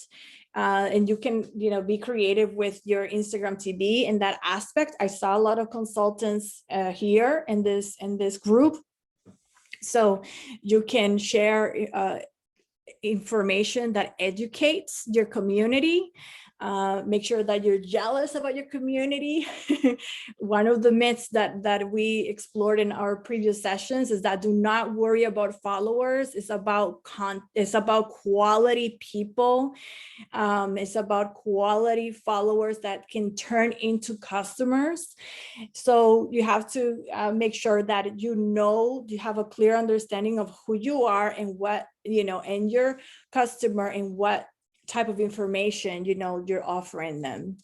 B: And you can, you know, be creative with your Instagram TV in that aspect. I saw a lot of consultants here in this group. So you can share information that educates your community. Make sure that you're jealous about your community. One of the myths that we explored in our previous sessions is that do not worry about followers. It's about quality people. It's about quality followers that can turn into customers. So you have to make sure that you have a clear understanding of who you are and what, you know, and your customer, and what type of information, you know, you're offering them.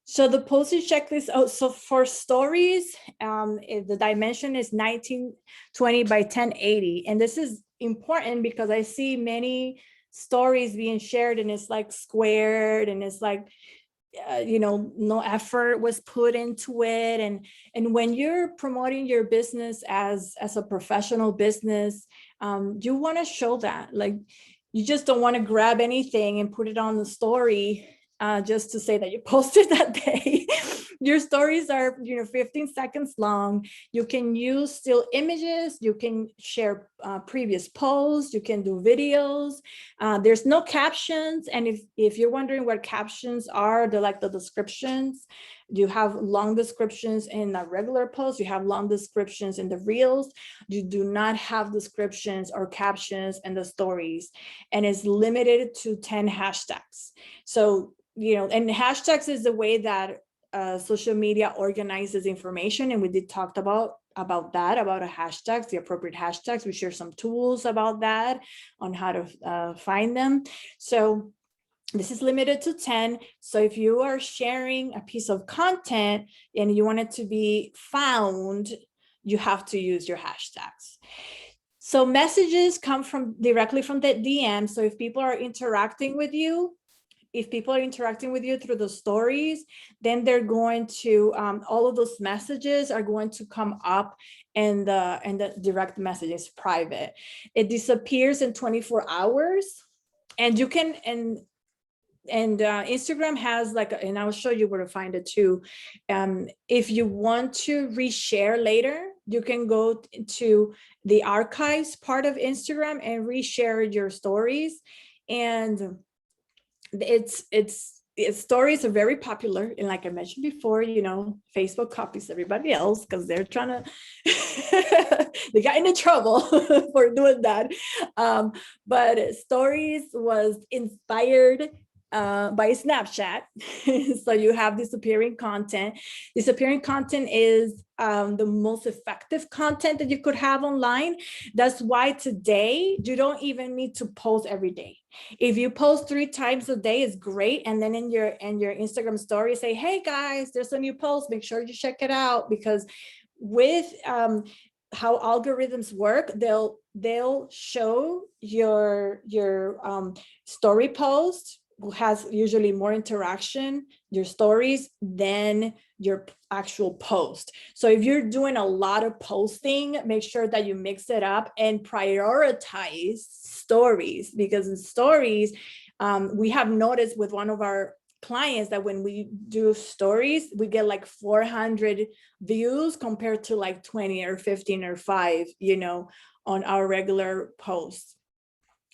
B: So the postage checklist, so for stories, the dimension is 1920 by 1080. And this is important because I see many stories being shared and it's like squared, and it's like, you know, no effort was put into it. And when you're promoting your business as a professional business, you want to show that, like, you just don't want to grab anything and put it on the story just to say that you posted that day. Your stories are, you know, 15 seconds long. You can use still images. You can share previous posts. You can do videos. There's no captions. And if you're wondering what captions are, they're like the descriptions. You have long descriptions in a regular post. You have long descriptions in the reels. You do not have descriptions or captions in the stories. And it's limited to 10 hashtags. So, you know, and hashtags is the way that social media organizes information. And we did talk about that, about a hashtags, the appropriate hashtags. We share some tools about that on how to find them. So this is limited to 10. So if you are sharing a piece of content and you want it to be found, you have to use your hashtags. So messages come directly from the DM. So if people are interacting with you, through the stories, then they're going to, all of those messages are going to come up in the direct messages private. It disappears in 24 hours. And you can, and Instagram has like, and I'll show you where to find it too. If you want to reshare later, you can go to the archives part of Instagram and reshare your stories. And stories are very popular. And like I mentioned before, you know, Facebook copies everybody else because they're trying to, they got into trouble for doing that. But stories was inspired by Snapchat. So you have disappearing content. Disappearing content is the most effective content that you could have online. That's why today you don't even need to post every day. If you post 3 times a day, is great. And then in your Instagram story, say, hey guys, there's a new post, make sure you check it out. Because with how algorithms work, they'll show your story post, who has usually more interaction, your stories, than your actual post. So if you're doing a lot of posting, make sure that you mix it up and prioritize stories, because in stories, we have noticed with one of our clients that when we do stories, we get like 400 views compared to like 20 or 15 or 5, you know, on our regular posts.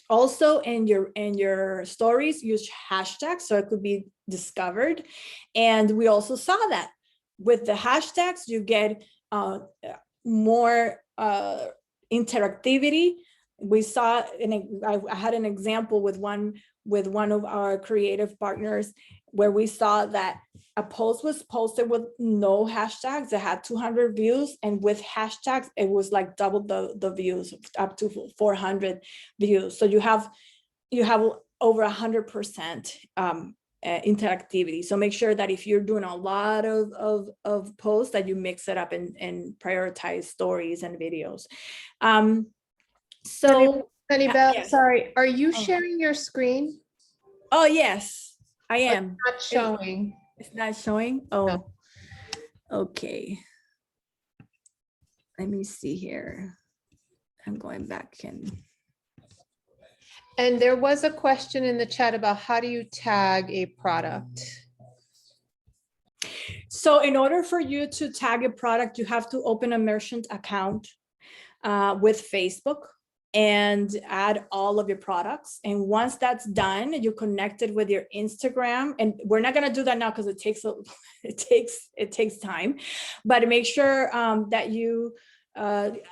B: Also in your stories, use hashtags so it could be discovered. And we also saw that with the hashtags, you get more interactivity. We saw, I had an example with one of our creative partners where we saw that a post was posted with no hashtags. It had 200 views, and with hashtags, it was like double the views, up to 400 views. So you have over 100% interactivity. So make sure that if you're doing a lot of posts, that you mix it up and prioritize stories and videos. So
A: Bell,
B: yes.
A: sorry, are you
B: Oh.
A: sharing your screen?
B: Oh, yes, I am.
A: Not showing.
B: It's not showing? Oh, okay. Let me see here. I'm going back in.
A: And there was a question in the chat about how do you tag a product?
B: So in order for you to tag a product, you have to open a merchant account with Facebook and add all of your products. And once that's done, you connect it with your Instagram. And we're not gonna do that now because it takes time. But make sure that you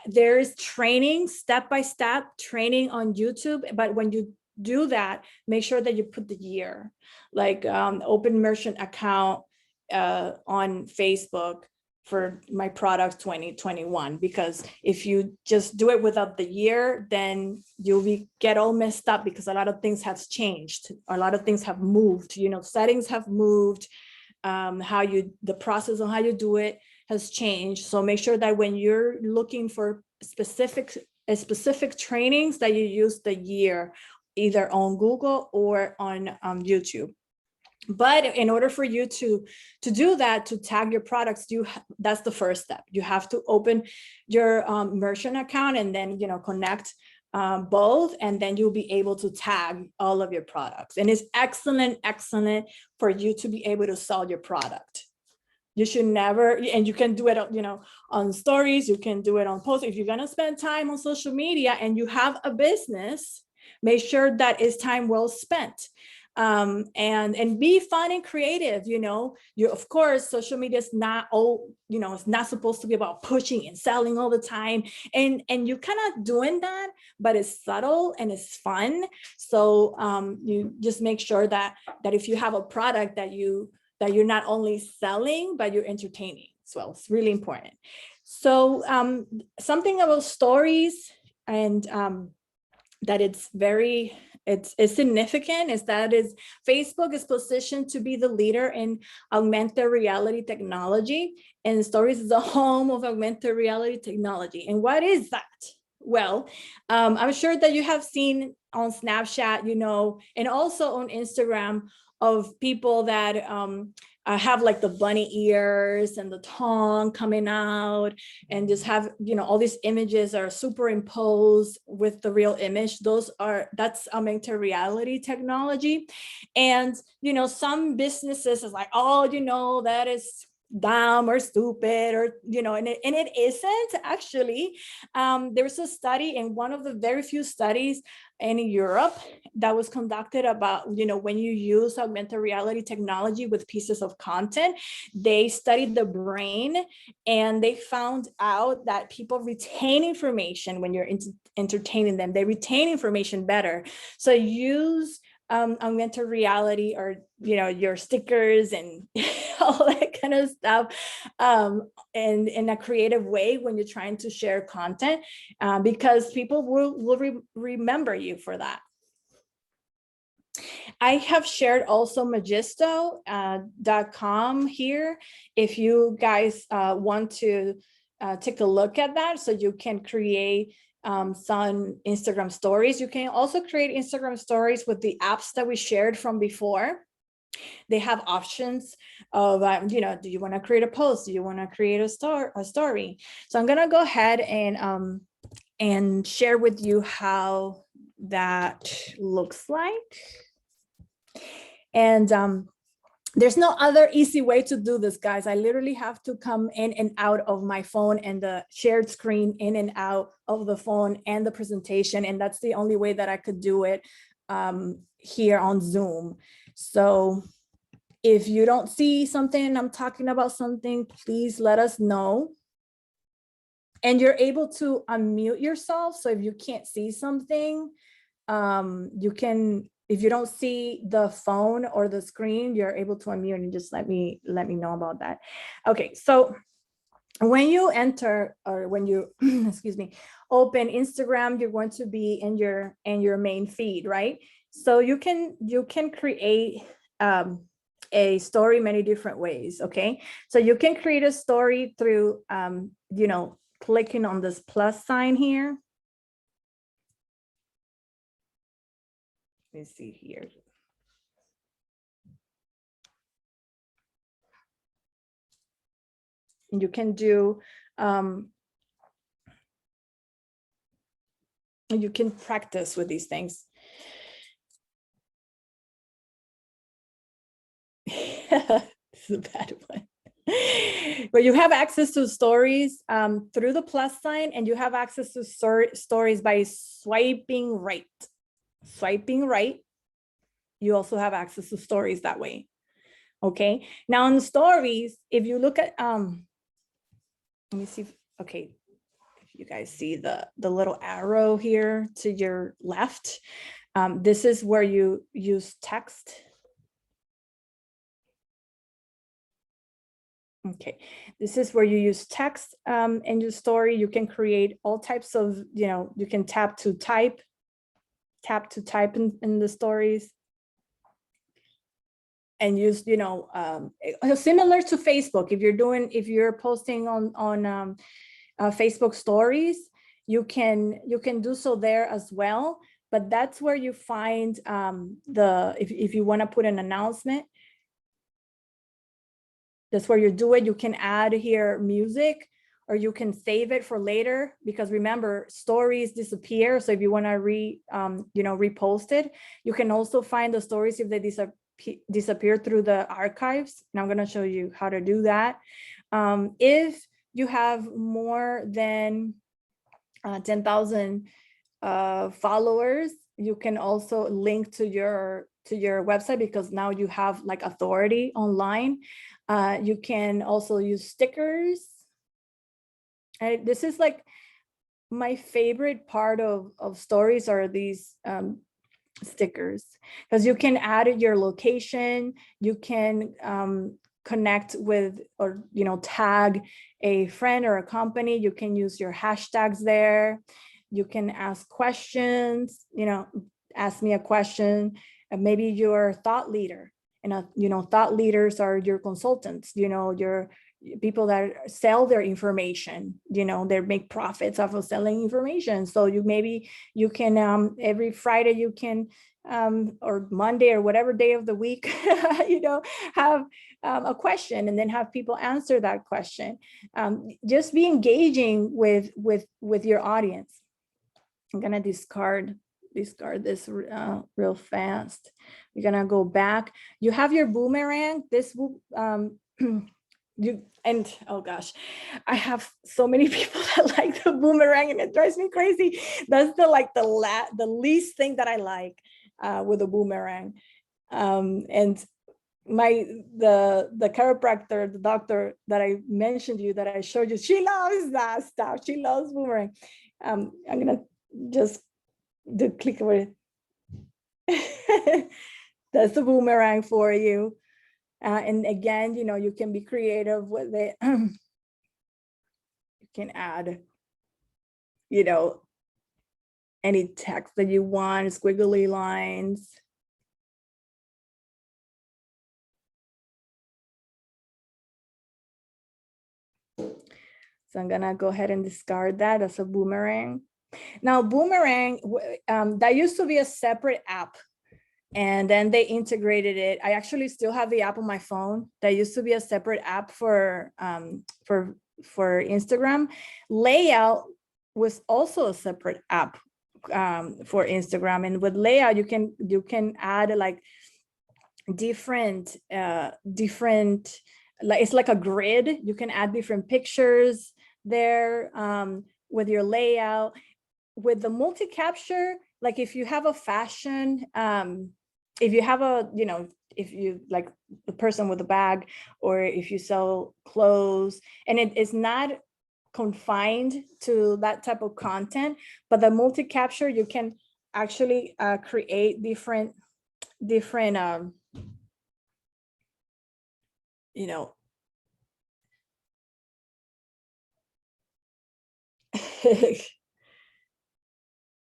B: there's training, step-by-step training on YouTube. But when you do that, make sure that you put the year, like open merchant account on Facebook for my product 2021, because if you just do it without the year, then you'll get all messed up, because a lot of things have changed, a lot of things have moved, you know, settings have moved, the process on how you do it has changed. So make sure that when you're looking for specific trainings, that you use the year either on Google or on YouTube. But in order for you to do that, to tag your products, that's the first step. You have to open your merchant account and then, you know, connect both, and then you'll be able to tag all of your products. And it's excellent for you to be able to sell your product. You should never, and you can do it, you know, on stories, you can do it on posts. If you're gonna spend time on social media and you have a business, make sure that it's time well spent. And be fun and creative. You know, of course, social media is not all, you know, it's not supposed to be about pushing and selling all the time. And you're kind of doing that, but it's subtle and it's fun. So you just make sure that if you have a product that you're not only selling, but you're entertaining as well. It's really important. So something about stories and that it's significant is that Facebook is positioned to be the leader in augmented reality technology, and Stories is the home of augmented reality technology. And what is that? Well, I'm sure that you have seen on Snapchat, you know, and also on Instagram, of people that have like the bunny ears and the tongue coming out, and just have, you know, all these images are superimposed with the real image. That's augmented reality technology. And, you know, some businesses is like, oh, you know, that is dumb or stupid, or, you know, and it isn't actually. There's a study, and one of the very few studies in Europe that was conducted about, you know, when you use augmented reality technology with pieces of content, they studied the brain, and they found out that people retain information when you're entertaining them. They retain information better. So use augmented reality, or, you know, your stickers and all that kind of stuff in a creative way when you're trying to share content, because people will remember you for that. I have shared also Magisto.com here if you guys want to take a look at that, so you can create some Instagram stories. You can also create Instagram stories with the apps that we shared from before. They have options of, you know, do you want to create a post? Do you want to create a story? So I'm going to go ahead and share with you how that looks like. And there's no other easy way to do this, guys. I literally have to come in and out of my phone and the shared screen, in and out of the phone and the presentation. And that's the only way that I could do it here on Zoom. So if you don't see something and I'm talking about something, please let us know. And you're able to unmute yourself. So if you can't see something, you can, if you don't see the phone or the screen, you're able to unmute and just let me know about that. Okay, so when you enter, or when you excuse me, open Instagram, you're going to be in your main feed, right? So you can create a story many different ways. Okay, so you can create a story through, clicking on this plus sign here. Let me see here. And you can do, you can practice with these things. This is a bad one. But you have access to stories through the plus sign, and you have access to stories by swiping right. Swiping right, you also have access to stories that way. Okay, now in stories, if you look at, let me see, okay, if you guys see the little arrow here to your left, this is where you use text. Okay, this is where you use text in your story. You can create all types of, you can tap to type in the stories. And use, similar to Facebook. If you're posting on Facebook stories, you can do so there as well. But that's where you find if you want to put an announcement, that's where you do it. You can add here music, or you can save it for later, because remember, stories disappear. So if you want to repost it, you can also find the stories if they disappear through the archives. And I'm going to show you how to do that. If you have more than 10,000 followers, you can also link to your website, because now you have like authority online. You can also use stickers. And this is like my favorite part of stories are these stickers, because you can add your location, you can connect with, or tag a friend or a company. You can use your hashtags there. You can ask questions, ask me a question, and maybe you're a thought leader, and thought leaders are your consultants, your people that sell their information, they make profits off of selling information. So you can every Friday you can or Monday or whatever day of the week have a question, and then have people answer that question. Just be engaging with your audience. I'm gonna discard this real fast. We're gonna go back. You have your boomerang. This will oh gosh, I have so many people that like the boomerang, and it drives me crazy. That's the least thing that I like with a boomerang. And the chiropractor, the doctor that I mentioned you, that I showed you, she loves that stuff. She loves boomerang. I'm gonna just click over it. That's the boomerang for you. And again, you can be creative with it. You can add, any text that you want, squiggly lines. So I'm gonna go ahead and discard that as a boomerang. Now, boomerang, that used to be a separate app, and then they integrated it. I actually still have the app on my phone. That used to be a separate app for Instagram. Layout was also a separate app for Instagram, and with Layout you can add like different like, it's like a grid. You can add different pictures there with your Layout. With the multi-capture, like if you have a fashion, if you have if you like the person with a bag, or if you sell clothes, and it is not confined to that type of content, but the multi-capture, you can actually create different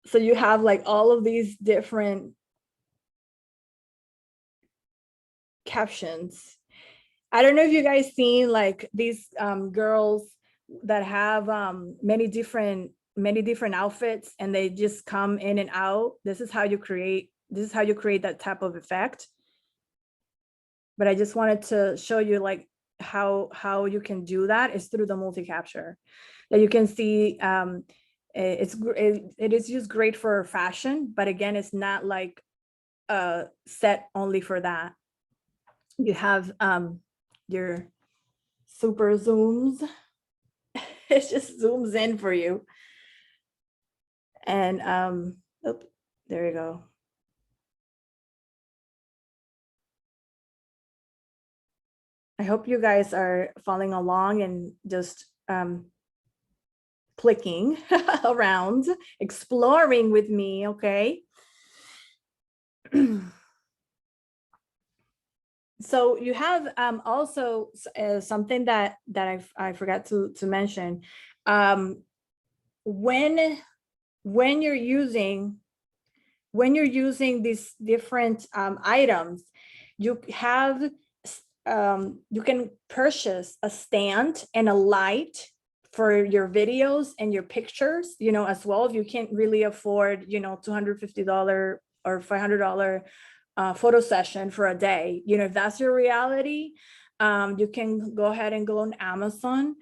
B: so you have like all of these different captions. I don't know if you guys seen like these girls that have many different outfits and they just come in and out. This is how you create that type of effect. But I just wanted to show you like how you can do that is through the multi-capture. That you can see it is used great for fashion, but again, it's not like set only for that. You have your super zooms. It just zooms in for you. And there you go. I hope you guys are following along and just clicking around, exploring with me, okay? So you have also something that I forgot to mention. When you're using these different items, you have you can purchase a stand and a light for your videos and your pictures, you know, as well. If you can't really afford, you know, $250 or $500 photo session for a day, you know, if that's your reality, you can go ahead and go on Amazon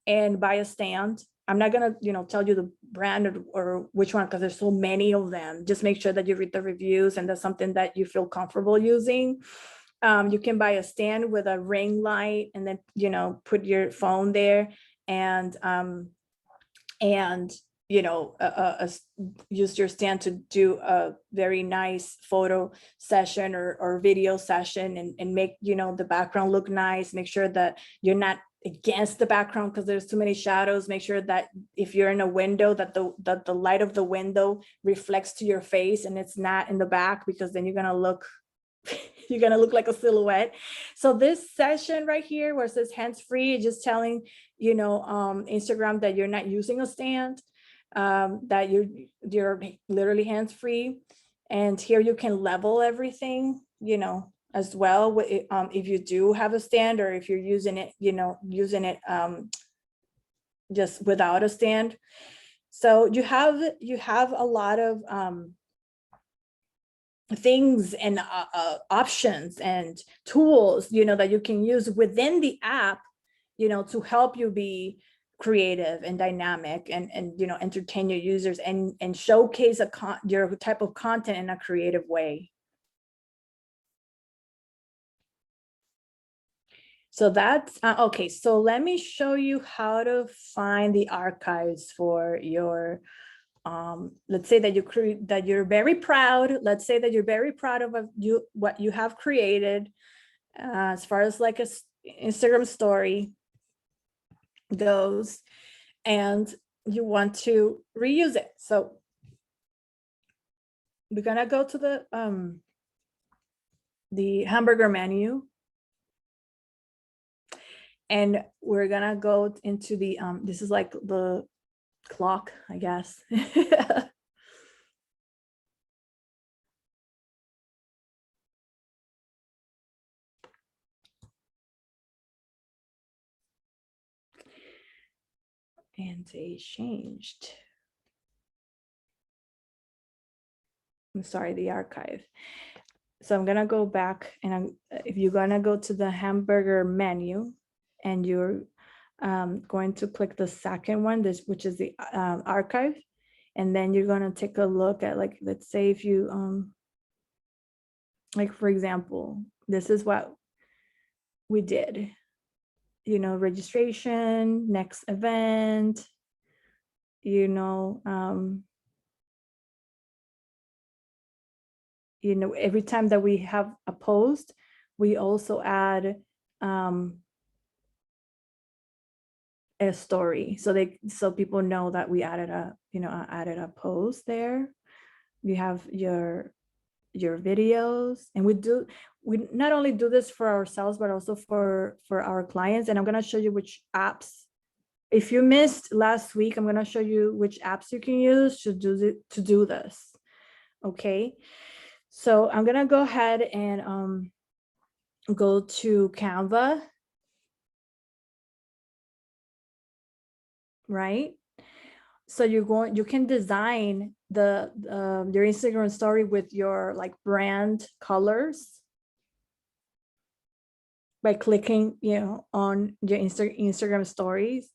B: and buy a stand. I'm not gonna, you know, tell you the brand or which one, because there's so many of them. Just make sure that you read the reviews and that's something that you feel comfortable using. You can buy a stand with a ring light and then, you know, put your phone there and you know, use your stand to do a very nice photo session or video session and make, you know, the background look nice. Make sure that you're not against the background because there's too many shadows. Make sure that if you're in a window that the light of the window reflects to your face and it's not in the back, because then you're gonna look like a silhouette. So this session right here where it says hands-free, just telling, you know, Instagram that you're not using a stand, that you're literally hands-free. And here you can level everything, you know, as well. If you do have a stand or if you're using it, you know, just without a stand. So you have a lot of things and options and tools, you know, that you can use within the app, you know, to help you be creative and dynamic and you know, entertain your users and showcase your type of content in a creative way. So that's okay. So let me show you how to find the archives for your let's say that you're very proud. Let's say that you're very proud of what you have created as far as like a Instagram story goes, and you want to reuse it. So we're gonna go to the hamburger menu, and we're gonna go into the this is like the clock, I guess. And they changed. I'm sorry, the archive. So I'm gonna go back, and if you're gonna go to the hamburger menu, and you're going to click the second one, which is the archive, and then you're gonna take a look at, like, let's say if you like for example, this is what we did, you know, registration, next event, you know, every time that we have a post, we also add a story, so people know that we added a post there. We have your videos, and we not only do this for ourselves but also for our clients. And I'm going to show you which apps. If you missed last week, I'm going to show you which apps you can use to do this. Okay, so I'm going to go ahead and go to Canva, right? So you can design your Instagram story with your like brand colors by clicking, on your Instagram stories.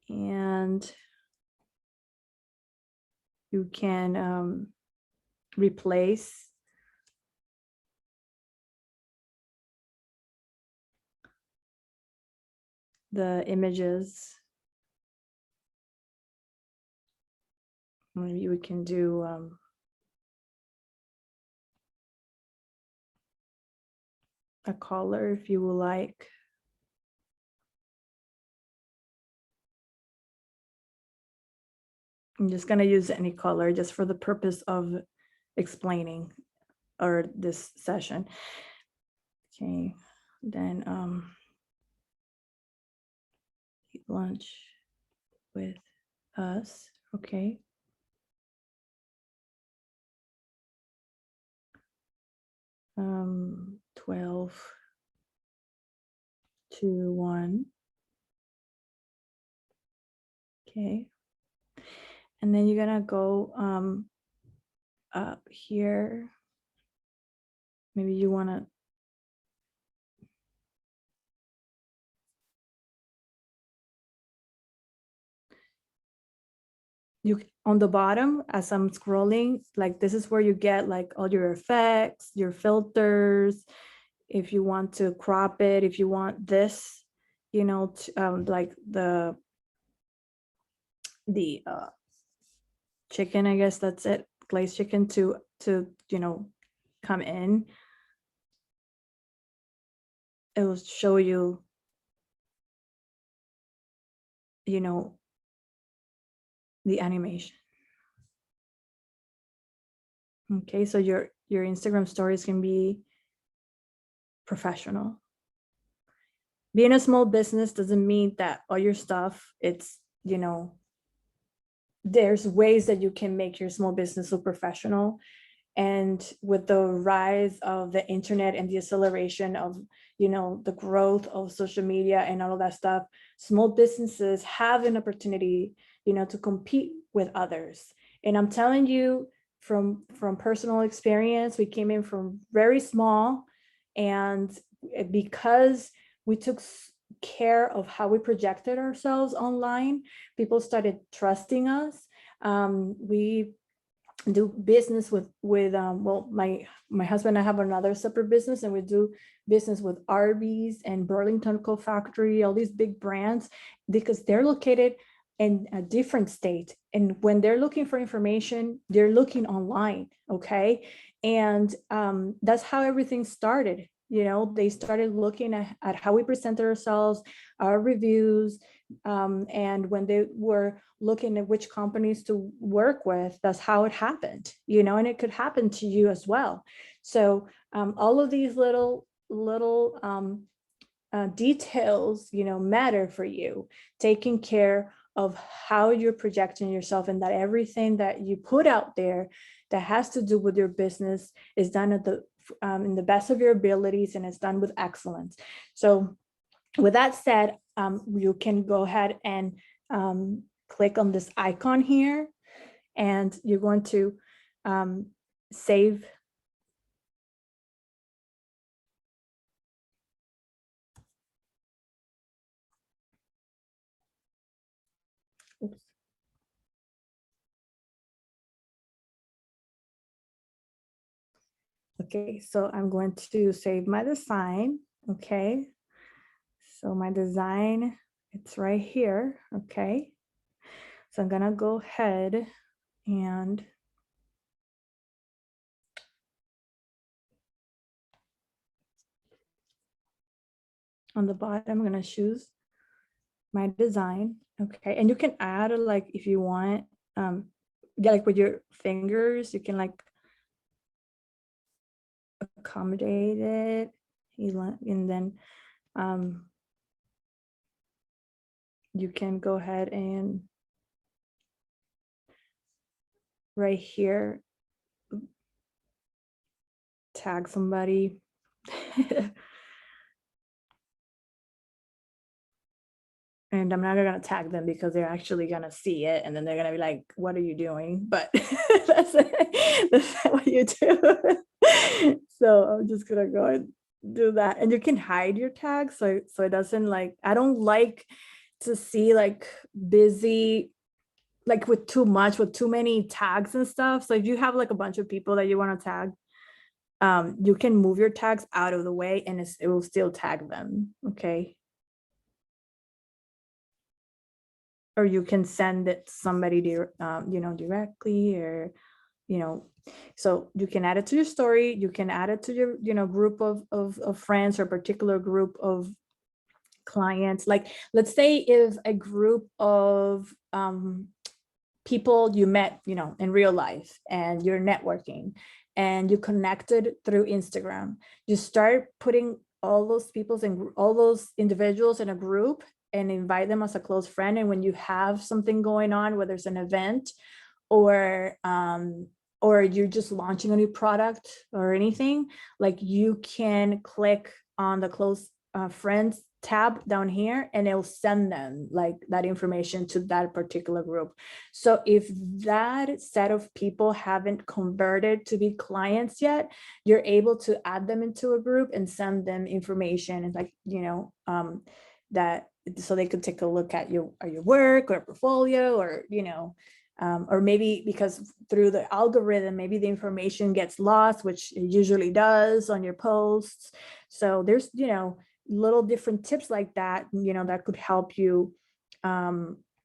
B: And you can replace the images. Maybe we can do a color if you would like. I'm just going to use any color just for the purpose of explaining or this session. Okay, then eat lunch with us. Okay. Um, 12 to 1. Okay. And then you're gonna go up here. Maybe you wanna on the bottom as I'm scrolling, like this is where you get like all your effects, your filters. If you want to crop it, if you want this, like the chicken, I guess that's it, glazed chicken to come in. It will show you, the animation. Okay, so your Instagram stories can be professional. Being a small business doesn't mean that all your stuff, it's, there's ways that you can make your small business look professional. And with the rise of the internet and the acceleration of, the growth of social media and all of that stuff, small businesses have an opportunity, to compete with others. And I'm telling you from personal experience, we came in from very small, and because we took care of how we projected ourselves online, people started trusting us. We do business with well, my husband and I have another separate business, and we do business with Arby's and Burlington Coat Factory, all these big brands, because they're located in a different state, and when they're looking for information, they're looking online. Okay, and that's how everything started. They started looking at how we presented ourselves, our reviews, and when they were looking at which companies to work with, that's how it happened, and it could happen to you as well. So all of these little details, matter for you, taking care of how you're projecting yourself, and that everything that you put out there that has to do with your business is done at in the best of your abilities, and it's done with excellence. So with that said, you can go ahead and click on this icon here, and you're going to save. Oops. Okay, so I'm going to save my design. Okay, so my design, it's right here. Okay, so I'm gonna go ahead and on the bottom, I'm gonna choose my design. Okay, and you can add, like, if you want, yeah, like with your fingers, you can like accommodate it, and then you can go ahead and right here tag somebody. And I'm not gonna tag them because they're actually gonna see it and then they're gonna be like, what are you doing? But that's not what you do. So I'm just gonna go and do that. And you can hide your tags so it doesn't like, I don't like to see like busy, like with too many tags and stuff. So if you have like a bunch of people that you want to tag, you can move your tags out of the way and it will still tag them. Okay. Or you can send it to somebody, directly, or, so you can add it to your story. You can add it to your, group of friends or particular group of clients. Like, let's say if a group of people you met, in real life and you're networking and you connected through Instagram, you start putting all those people's and all those individuals in a group and invite them as a close friend. And when you have something going on, whether it's an event or you're just launching a new product or anything, like you can click on the close friends tab down here and it'll send them like that information to that particular group. So if that set of people haven't converted to be clients yet, you're able to add them into a group and send them information and like, that so they could take a look at your work or portfolio or maybe because through the algorithm, maybe the information gets lost, which it usually does on your posts. So there's, little different tips like that, that could help you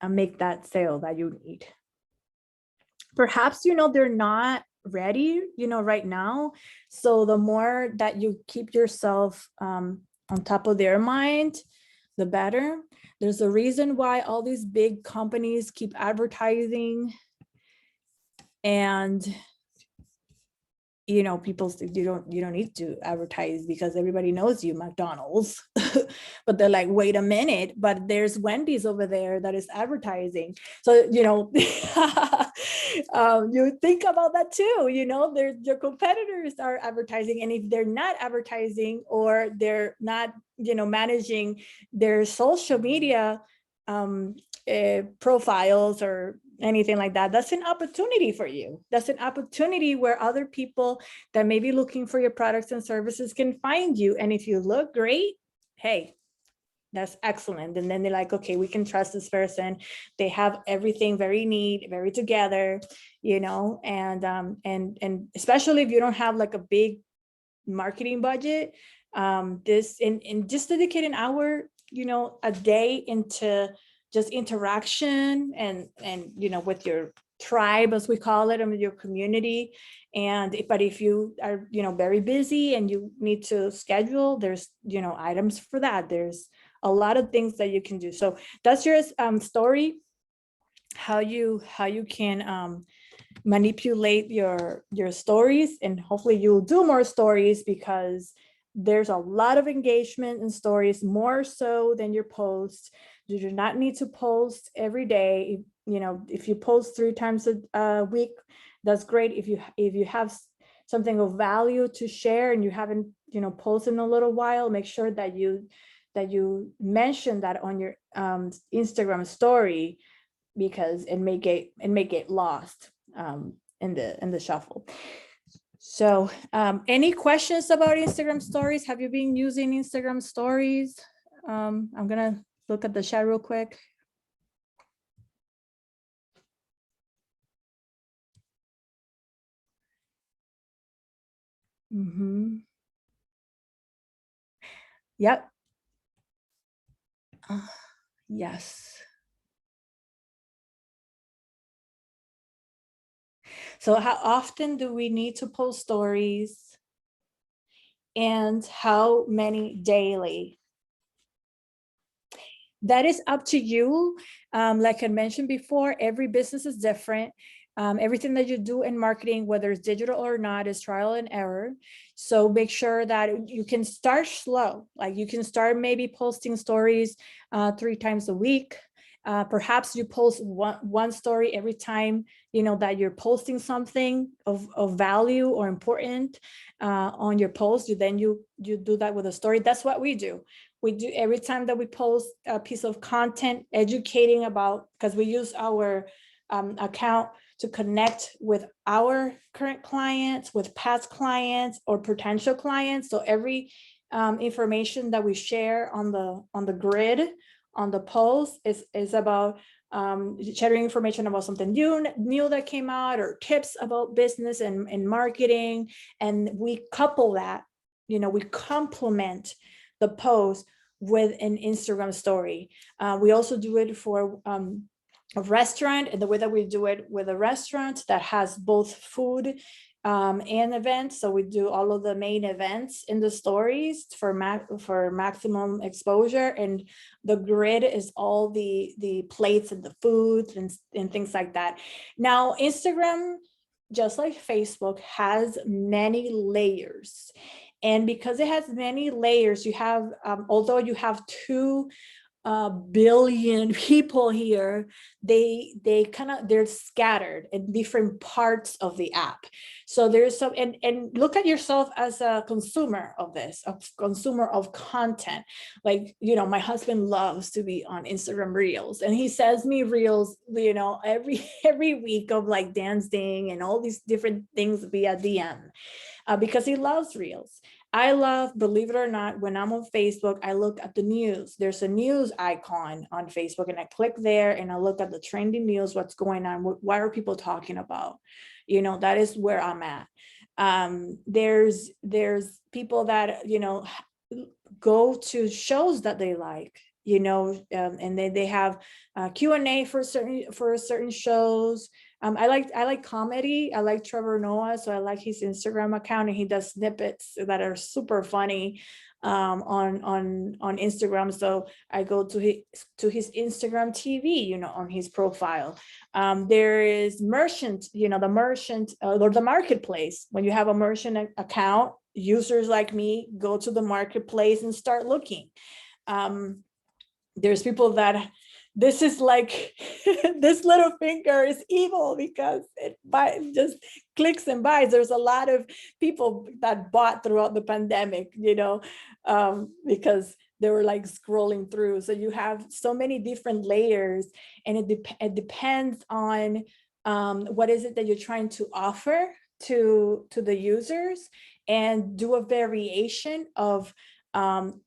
B: make that sale that you need. Perhaps, they're not ready, right now. So the more that you keep yourself on top of their mind, the better. There's a reason why all these big companies keep advertising and people say you don't need to advertise because everybody knows you, McDonald's. But they're like, wait a minute, but there's Wendy's over there that is advertising. So you think about that too. Your competitors are advertising, and if they're not advertising or they're not managing their social media profiles or anything like that, that's an opportunity for you. That's an opportunity where other people that may be looking for your products and services can find you. And if you look great, hey, that's excellent. And then they're like, okay, we can trust this person. They have everything very neat, very together, and especially if you don't have like a big marketing budget, this and just dedicate an hour, a day into just interaction and with your tribe, as we call it, and with your community. But if you are very busy and you need to schedule, there's items for that. There's a lot of things that you can do. So that's your story, how you can manipulate your stories, and hopefully you'll do more stories because there's a lot of engagement in stories, more so than your posts. You do not need to post every day. If you post 3 times a week, that's great. If you have something of value to share and you haven't posted in a little while, make sure that you mention that on your Instagram story, because it may get lost in the shuffle. So any questions about Instagram stories? Have you been using Instagram stories? I'm gonna look at the chat real quick. Yep. Yes. So how often do we need to post stories, and how many daily? That is up to you. Like I mentioned before, every business is different. Everything that you do in marketing, whether it's digital or not, is trial and error. So make sure that you can start slow. Like you can start maybe posting stories 3 times a week, Perhaps you post one story every time, that you're posting something of value or important on your post. You do that with a story. That's what we do. We do every time that we post a piece of content educating about, because we use our account to connect with our current clients, with past clients or potential clients. So every information that we share on the grid, on the post is about sharing information about something new that came out, or tips about business and marketing. And we couple that, we complement the post with an Instagram story. We also do it for a restaurant, and the way that we do it with a restaurant that has both food and events. So we do all of the main events in the stories for maximum exposure, and the grid is all the plates and the foods and things like that. Now, Instagram, just like Facebook, has many layers. And because it has many layers, you have, although you have 2 billion people here, they're scattered in different parts of the app. So there's some, and look at yourself as a consumer of this, a consumer of content. Like, my husband loves to be on Instagram Reels, and he sends me Reels, every week of like dancing and all these different things via DM, because he loves Reels. I love, believe it or not, when I'm on Facebook, I look at the news. There's a news icon on Facebook, and I click there and I look at the trending news, what's going on, what are people talking about? That is where I'm at. There's people that, go to shows that they like, and they have Q&A for certain shows. I like comedy. I like Trevor Noah, so I like his Instagram account, and he does snippets that are super funny on Instagram. So I go to his Instagram TV, on his profile. There is merchant, the merchant or the marketplace. When you have a merchant account, users like me go to the marketplace and start looking. There's people that this is like this little finger is evil because it just clicks and buys. There's a lot of people that bought throughout the pandemic, because they were like scrolling through. So you have so many different layers, and it depends on what is it that you're trying to offer to the users, and do a variation of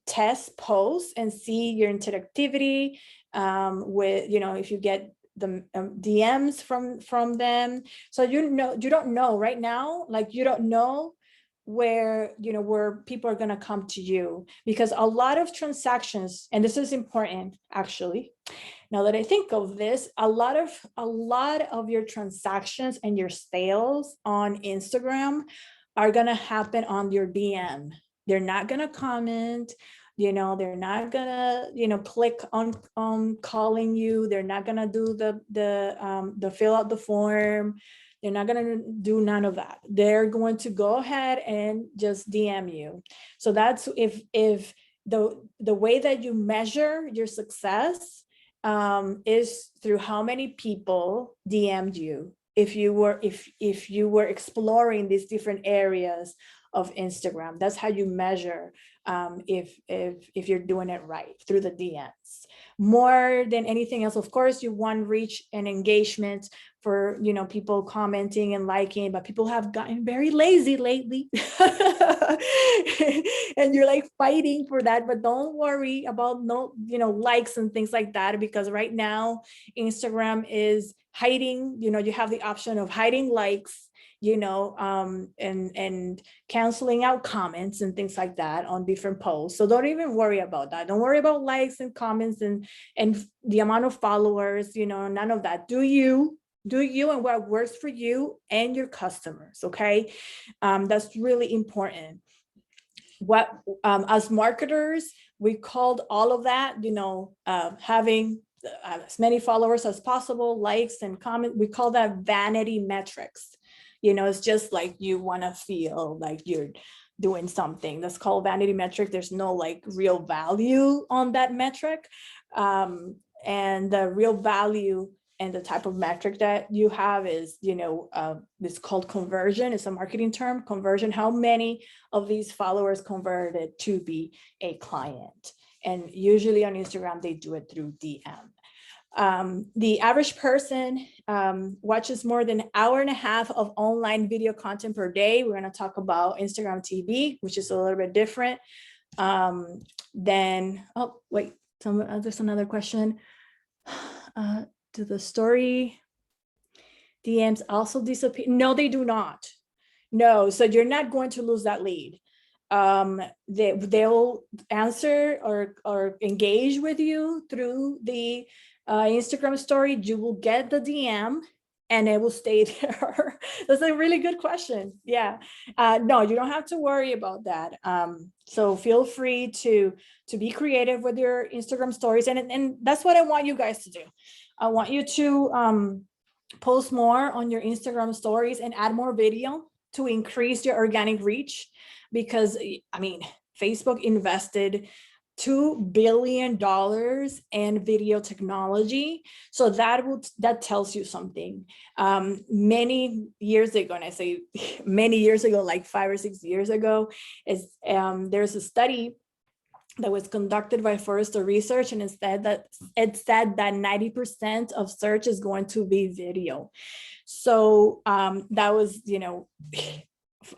B: test posts and see your interactivity with, if you get the DMs from them. So you don't know right now, like you don't know where people are going to come to you, because a lot of transactions, and this is important actually, now that I think of this, a lot of your transactions and your sales on Instagram are going to happen on your DM. They're not going to comment, they're not going to, click on calling you. They're not going to do the fill out the form. They're not going to do none of that. They're going to go ahead and just DM you. So that's if the way that you measure your success is through how many people DM'd you. If you were exploring these different areas of Instagram, that's how you measure if you're doing it right, through the DMs. More than anything else, of course, you want reach and engagement for people commenting and liking, but people have gotten very lazy lately. And you're like fighting for that, but don't worry about likes and things like that, because right now Instagram is hiding, you have the option of hiding likes, and canceling out comments and things like that on different posts. So don't even worry about that. Don't worry about likes and comments and the amount of followers, none of that. Do you and what works for you and your customers, okay? That's really important. What as marketers, we called all of that, having as many followers as possible, likes and comments, we call that vanity metrics. It's just like you want to feel like you're doing something. That's called vanity metric. There's no like real value on that metric. and the real value and the type of metric that you have is, it's called conversion. It's a marketing term, conversion. How many of these followers converted to be a client? And usually on Instagram, they do it through DM. The average person watches more than an hour and a half of online video content per day. We're going to talk about Instagram TV, which is a little bit different. Then, oh, wait, there's another question. Do the story DMs also disappear? No, they do not. No, so you're not going to lose that lead. They'll answer or engage with you through the Instagram story. You will get the DM and it will stay there. That's a really good question. Yeah. No, you don't have to worry about that. So feel free to be creative with your Instagram stories. And that's what I want you guys to do. I want you to post more on your Instagram stories and add more video to increase your organic reach, because I mean, Facebook invested $2 billion in video technology. So that tells you something. Many years ago, and I say many years ago, like 5 or 6 years ago, there's a study that was conducted by Forrester Research, and it said that 90% of search is going to be video. So that was,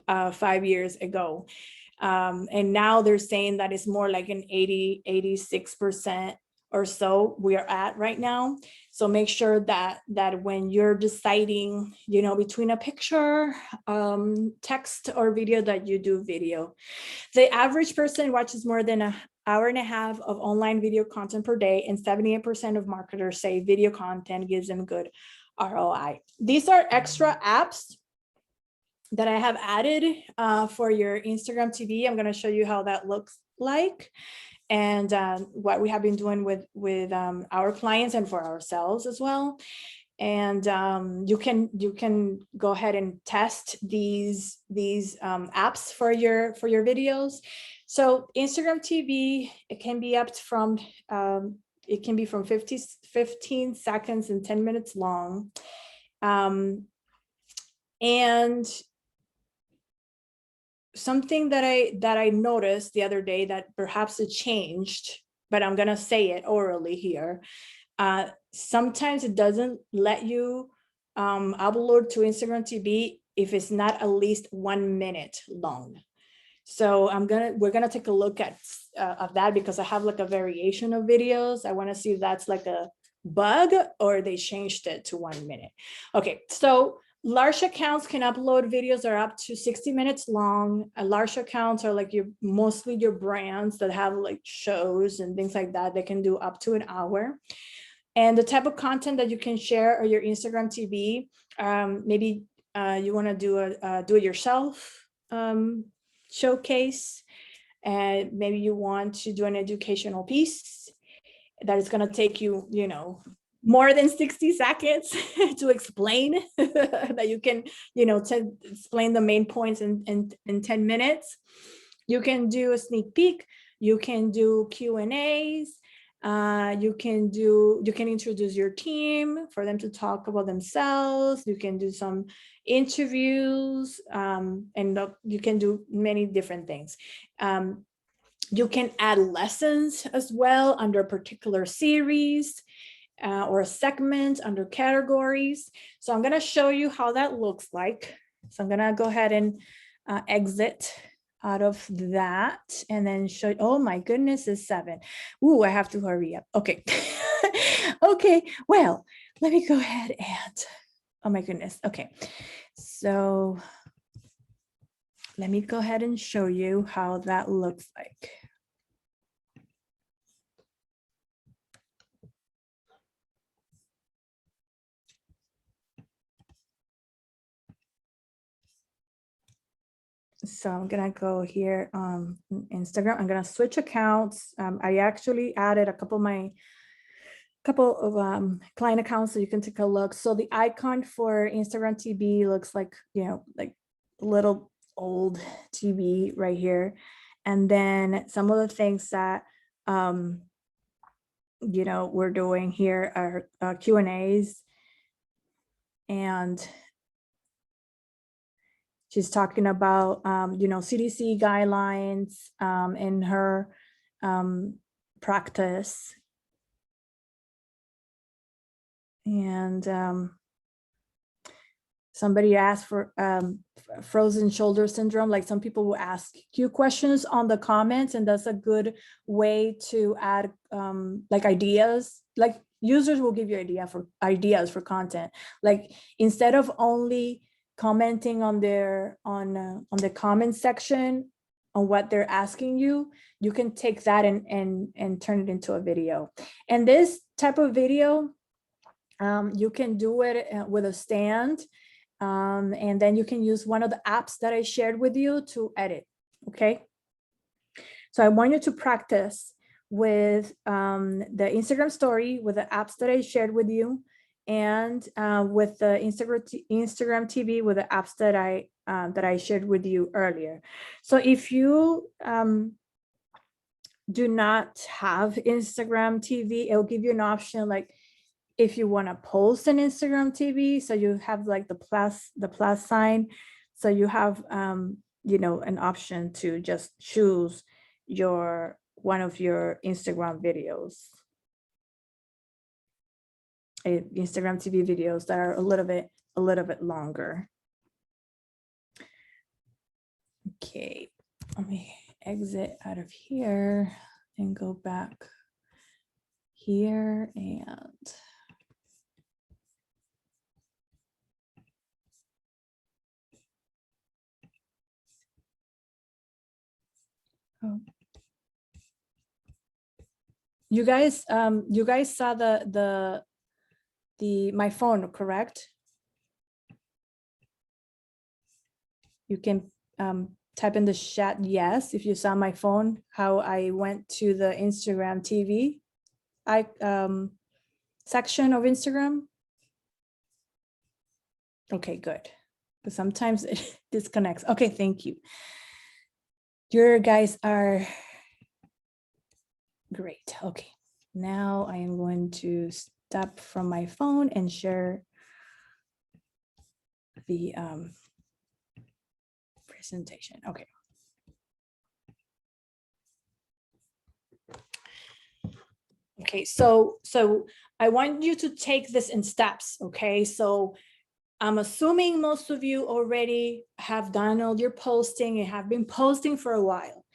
B: 5 years ago. And now they're saying that it's more like an 86% or so we are at right now. So make sure that when you're deciding, between a picture, text or video, that you do video. The average person watches more than an hour and a half of online video content per day, and 78% of marketers say video content gives them good ROI. These are extra apps that I have added for your Instagram TV. I'm going to show you how that looks like, and what we have been doing with our clients and for ourselves as well. And you can go ahead and test these apps for your videos. So Instagram TV, it can be up from 15 seconds and 10 minutes long. And something that I noticed the other day, that perhaps it changed, but I'm gonna say it orally here. Sometimes it doesn't let you upload to Instagram TV if it's not at least 1 minute long. So we're gonna take a look at of that, because I have like a variation of videos. I want to see if that's like a bug or they changed it to 1 minute. Okay, so large accounts can upload videos that are up to 60 minutes long. Large accounts are like mostly your brands that have like shows and things like that. They can do up to an hour. And the type of content that you can share on your Instagram TV, maybe you want to do a do-it-yourself showcase, and maybe you want to do an educational piece that is going to take you, more than 60 seconds to explain that you can, explain the main points in 10 minutes. You can do a sneak peek. You can do Q&As. You can introduce your team for them to talk about themselves. You can do some interviews, and you can do many different things. You can add lessons as well under a particular series, or a segment under categories. So I'm going to show you how that looks like. So I'm going to go ahead and exit out of that, and then show. Oh my goodness, it's 7. Ooh, I have to hurry up. Okay. Okay, well, let me go ahead and, oh my goodness. Okay, so let me go ahead and show you how that looks like. So I'm gonna go here on Instagram. I'm gonna switch accounts. I actually added a couple of client accounts, so you can take a look. So the icon for Instagram TV looks like, like a little old TV right here. And then some of the things that we're doing here our Q&As, and she's talking about, CDC guidelines in her practice. And somebody asked for frozen shoulder syndrome. Like, some people will ask you questions on the comments, and that's a good way to add like ideas. Like, users will give you ideas for content. Like, instead of only commenting on the comment section on what they're asking you, you can take that and turn it into a video. And this type of video, you can do it with a stand, and then you can use one of the apps that I shared with you to edit. Okay, so I want you to practice with the Instagram story, with the apps that I shared with you, and with the Instagram TV, with the apps that I shared with you earlier. So if you do not have Instagram TV, it'll give you an option, like, if you want to post an Instagram TV, so you have like the plus sign, so you have an option to just choose one of your Instagram videos, Instagram TV videos that are a little bit longer. Okay, let me exit out of here and go back here, and you guys saw my phone, correct? You can type in the chat yes if you saw my phone, how I went to the Instagram TV section of Instagram. Okay, good. But sometimes it disconnects. Okay, thank you. Your guys are great. Okay, now I am going to stop from my phone and share the presentation. Okay. Okay, so I want you to take this in steps. Okay, so I'm assuming most of you already have done all your posting and have been posting for a while.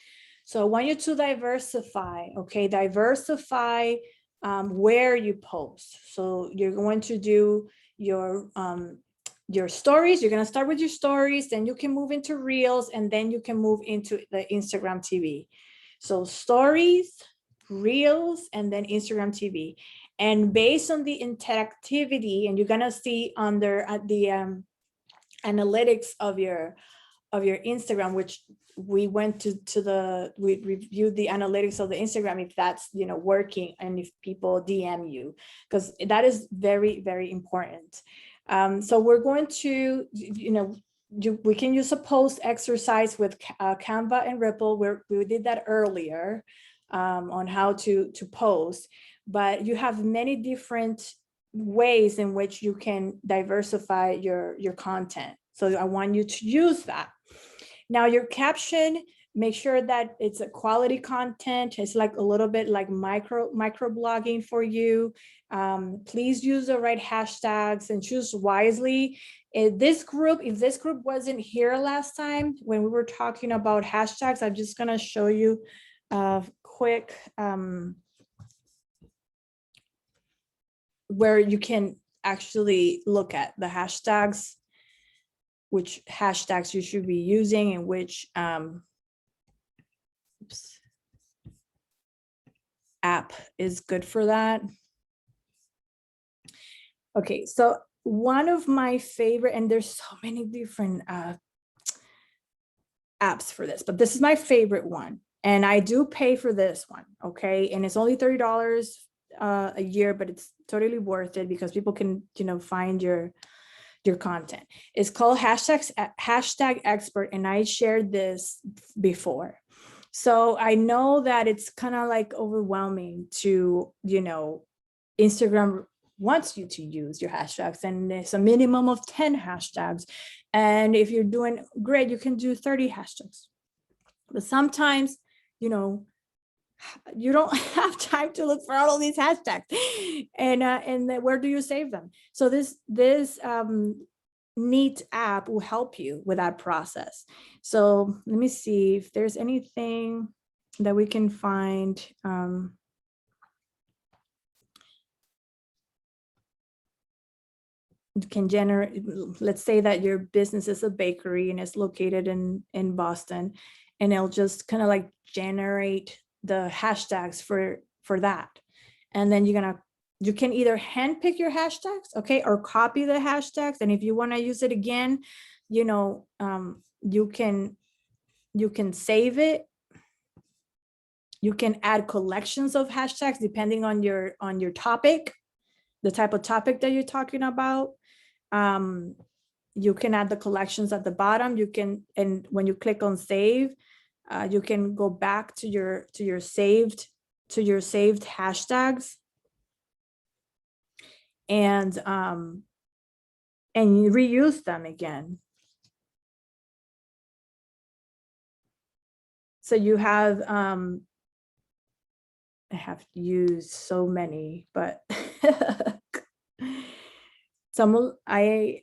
B: So I want you to diversify, okay? Diversify where you post. So you're going to do your stories. You're gonna start with your stories, then you can move into Reels, and then you can move into the Instagram TV. So stories, Reels, and then Instagram TV. And based on the interactivity, and you're gonna see under the analytics of your Instagram, which we went we reviewed the analytics of the Instagram, if that's working, and if people DM you, because that is very, very important. So we're going to, we can use a post exercise with Canva and Ripple, where we did that earlier on how to post, but you have many different ways in which you can diversify your content. So I want you to use that. Now, your caption, make sure that it's a quality content. It's like a little bit like micro blogging for you. Please use the right hashtags and choose wisely. If this group wasn't here last time when we were talking about hashtags, I'm just gonna show you a quick where you can actually look at the hashtags, which hashtags you should be using, and which app is good for that. Okay, so one of my favorite, and there's so many different apps for this, but this is my favorite one, and I do pay for this one, okay? And it's only $30 a year, but it's totally worth it because people can, find your content. It's called Hashtag Expert, and I shared this before. So I know that it's kind of like overwhelming to, Instagram wants you to use your hashtags, and it's a minimum of 10 hashtags. And if you're doing great, you can do 30 hashtags. But sometimes, you don't have time to look for all of these hashtags. And where do you save them? So this neat app will help you with that process. So let me see if there's anything that we can find. Can generate, let's say that your business is a bakery and it's located in Boston, and it'll just kind of like generate the hashtags for that. And then you can either handpick your hashtags, okay, or copy the hashtags. And if you want to use it again, you can save it. You can add collections of hashtags depending on your topic, the type of topic that you're talking about. You can add the collections at the bottom. And when you click on save, you can go back to your saved hashtags and reuse them again. So you have I have used so many, but I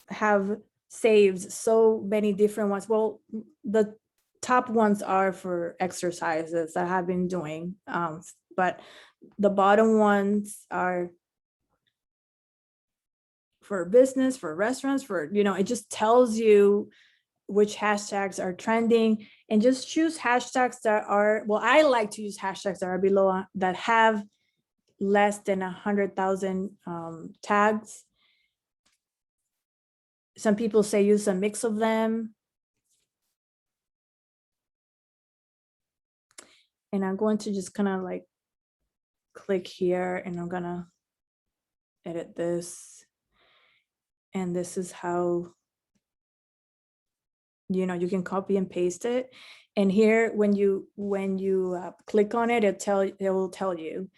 B: have saved so many different ones. Well, the top ones are for exercises that I have been doing, but the bottom ones are for business, for restaurants, for, it just tells you which hashtags are trending, and just choose hashtags that are, well, I like to use hashtags that are below, that have less than 100,000 tags. Some people say use a mix of them. And I'm going to just kind of like click here, and I'm gonna edit this. And this is how, you can copy and paste it. And here, when you click on it, it will tell you,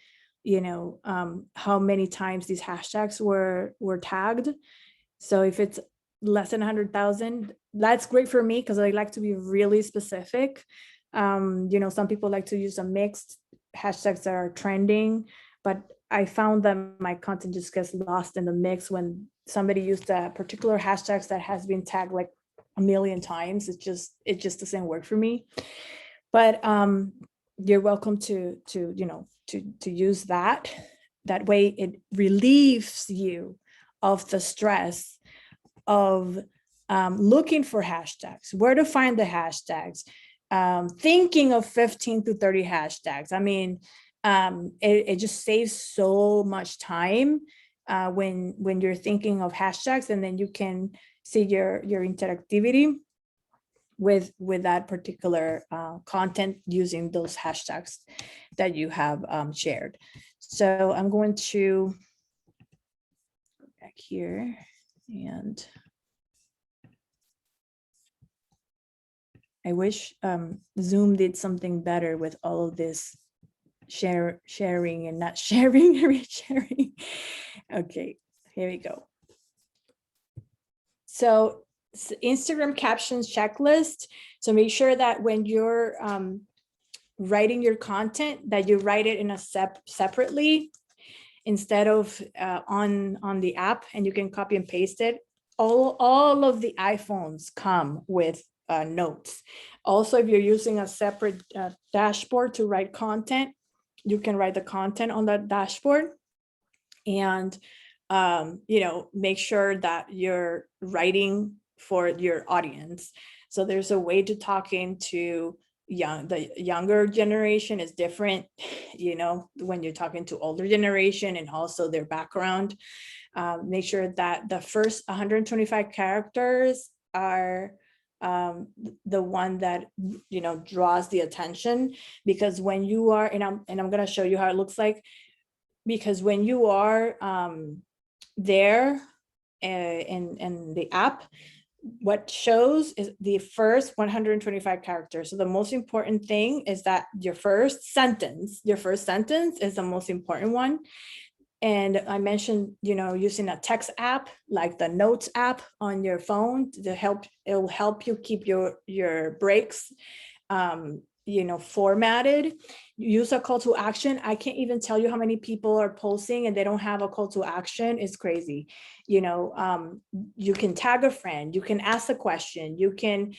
B: how many times these hashtags were tagged. So if it's less than 100,000, that's great for me, because I like to be really specific. Some people like to use a mixed hashtags that are trending, but I found that my content just gets lost in the mix when somebody used a particular hashtags that has been tagged like a million times. It just doesn't work for me. But you're welcome to use that. That way it relieves you of the stress of looking for hashtags, where to find the hashtags, thinking of 15 to 30 hashtags. I mean, it just saves so much time when you're thinking of hashtags, and then you can see your interactivity with that particular content using those hashtags that you have shared. So I'm going to go back here, and I wish Zoom did something better with all of this sharing and not sharing and resharing. Okay, here we go. So Instagram captions checklist. So make sure that when you're writing your content, that you write it in a separately instead of on the app, and you can copy and paste it. All of the iPhones come with notes. Also, if you're using a separate dashboard to write content, you can write the content on that dashboard. And make sure that you're writing for your audience. So there's a way to talking to the younger generation is different, when you're talking to older generation, and also their background. Make sure that the first 125 characters are the one that draws the attention, because when you are, and I'm going to show you how it looks like, because when you are there in the app, what shows is the first 125 characters. So the most important thing is that your first sentence is the most important one. And I mentioned, using a text app like the Notes app on your phone it will help you keep your breaks formatted. Use a call to action. I can't even tell you how many people are posting and they don't have a call to action. It's crazy. You can tag a friend, you can ask a question, you can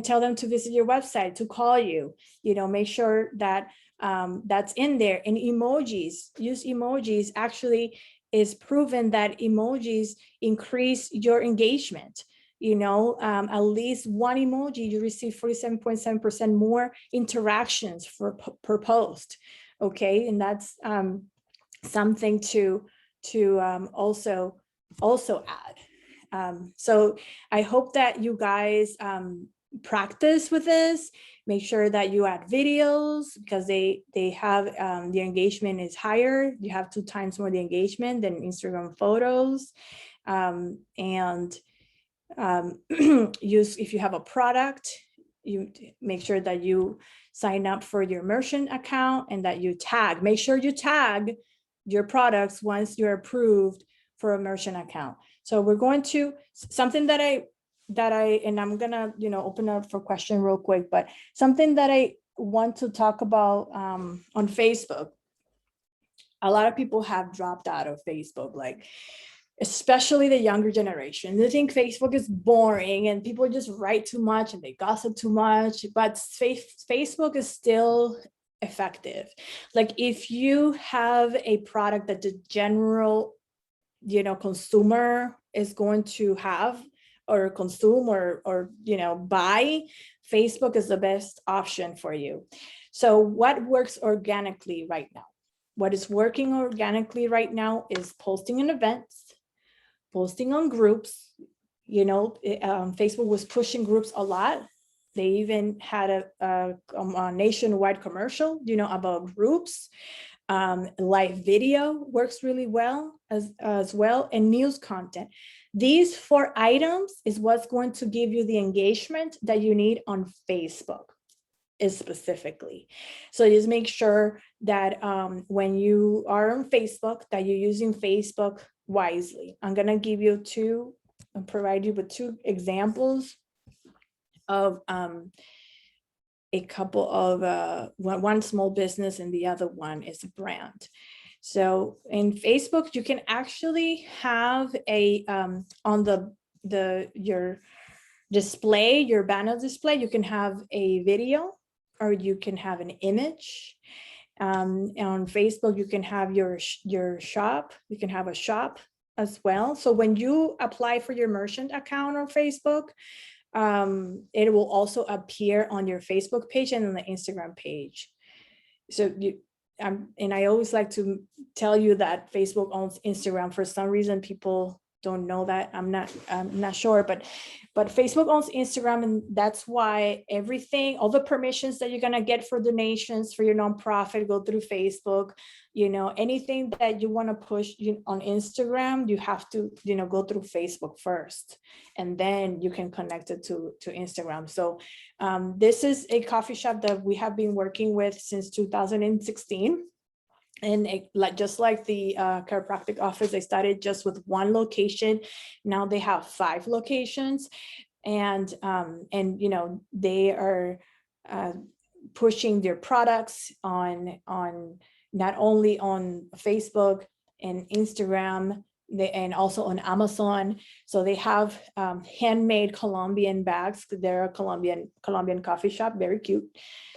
B: tell them to visit your website, to call you, make sure that that's in there. And emojis, use emojis. Actually, is proven that emojis increase your engagement. At least one emoji, you receive 47.7% more interactions per post. Okay, and that's something to also add. So I hope that you guys practice with this. Make sure that you add videos, because they have the engagement is higher. You have 2 times more the engagement than Instagram photos. And if you have a product, you make sure that you sign up for your merchant account and that you make sure you tag your products once you're approved for a merchant account. So we're going to something that and I'm gonna open up for question real quick, but something that I want to talk about on Facebook. A lot of people have dropped out of Facebook, like especially the younger generation. They think Facebook is boring and people just write too much and they gossip too much, but Facebook is still effective. Like if you have a product that the general consumer is going to have or consume or buy, Facebook is the best option for you. So what works organically right now? What is working organically right now is posting in events, posting on groups. Facebook was pushing groups a lot. They even had a nationwide commercial, about groups. Live video works really well as well, and news content. These 4 items is what's going to give you the engagement that you need on Facebook specifically. So just make sure that when you are on Facebook, that you're using Facebook wisely. I'm going to give you provide you with 2 examples of a couple of one small business and the other one is a brand. So in Facebook, you can actually have a on your display, your banner display, you can have a video or you can have an image. On Facebook, you can have your shop. You can have a shop as well. So when you apply for your merchant account on Facebook, it will also appear on your Facebook page and on the Instagram page. So and I always like to tell you that Facebook owns Instagram. For some reason, people don't know that. I'm not sure, but Facebook owns Instagram, and that's why all the permissions that you're gonna get for donations for your nonprofit go through Facebook. Anything that you want to push on Instagram, you have to go through Facebook first, and then you can connect it to Instagram. So this is a coffee shop that we have been working with since 2016. And just like the chiropractic office, they started just with 1 location. Now they have 5 locations, and they are pushing their products on not only on Facebook and Instagram, and also on Amazon. So they have handmade Colombian bags. They're a Colombian coffee shop, very cute.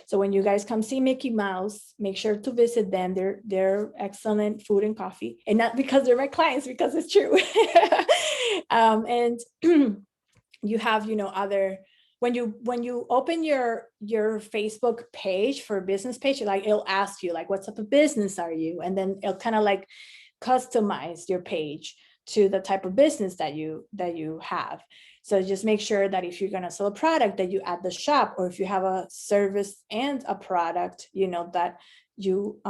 B: So when you guys come see Mickey Mouse, make sure to visit them. They're excellent food and coffee, and not because they're my clients, because it's true. And you have other, when you open your Facebook page for a business page, like it'll ask you like, what type of business are you? And then it'll kind of like customize your page to the type of business that you have. So just make sure that if you're going to sell a product, that you add the shop, or if you have a service and a product, that you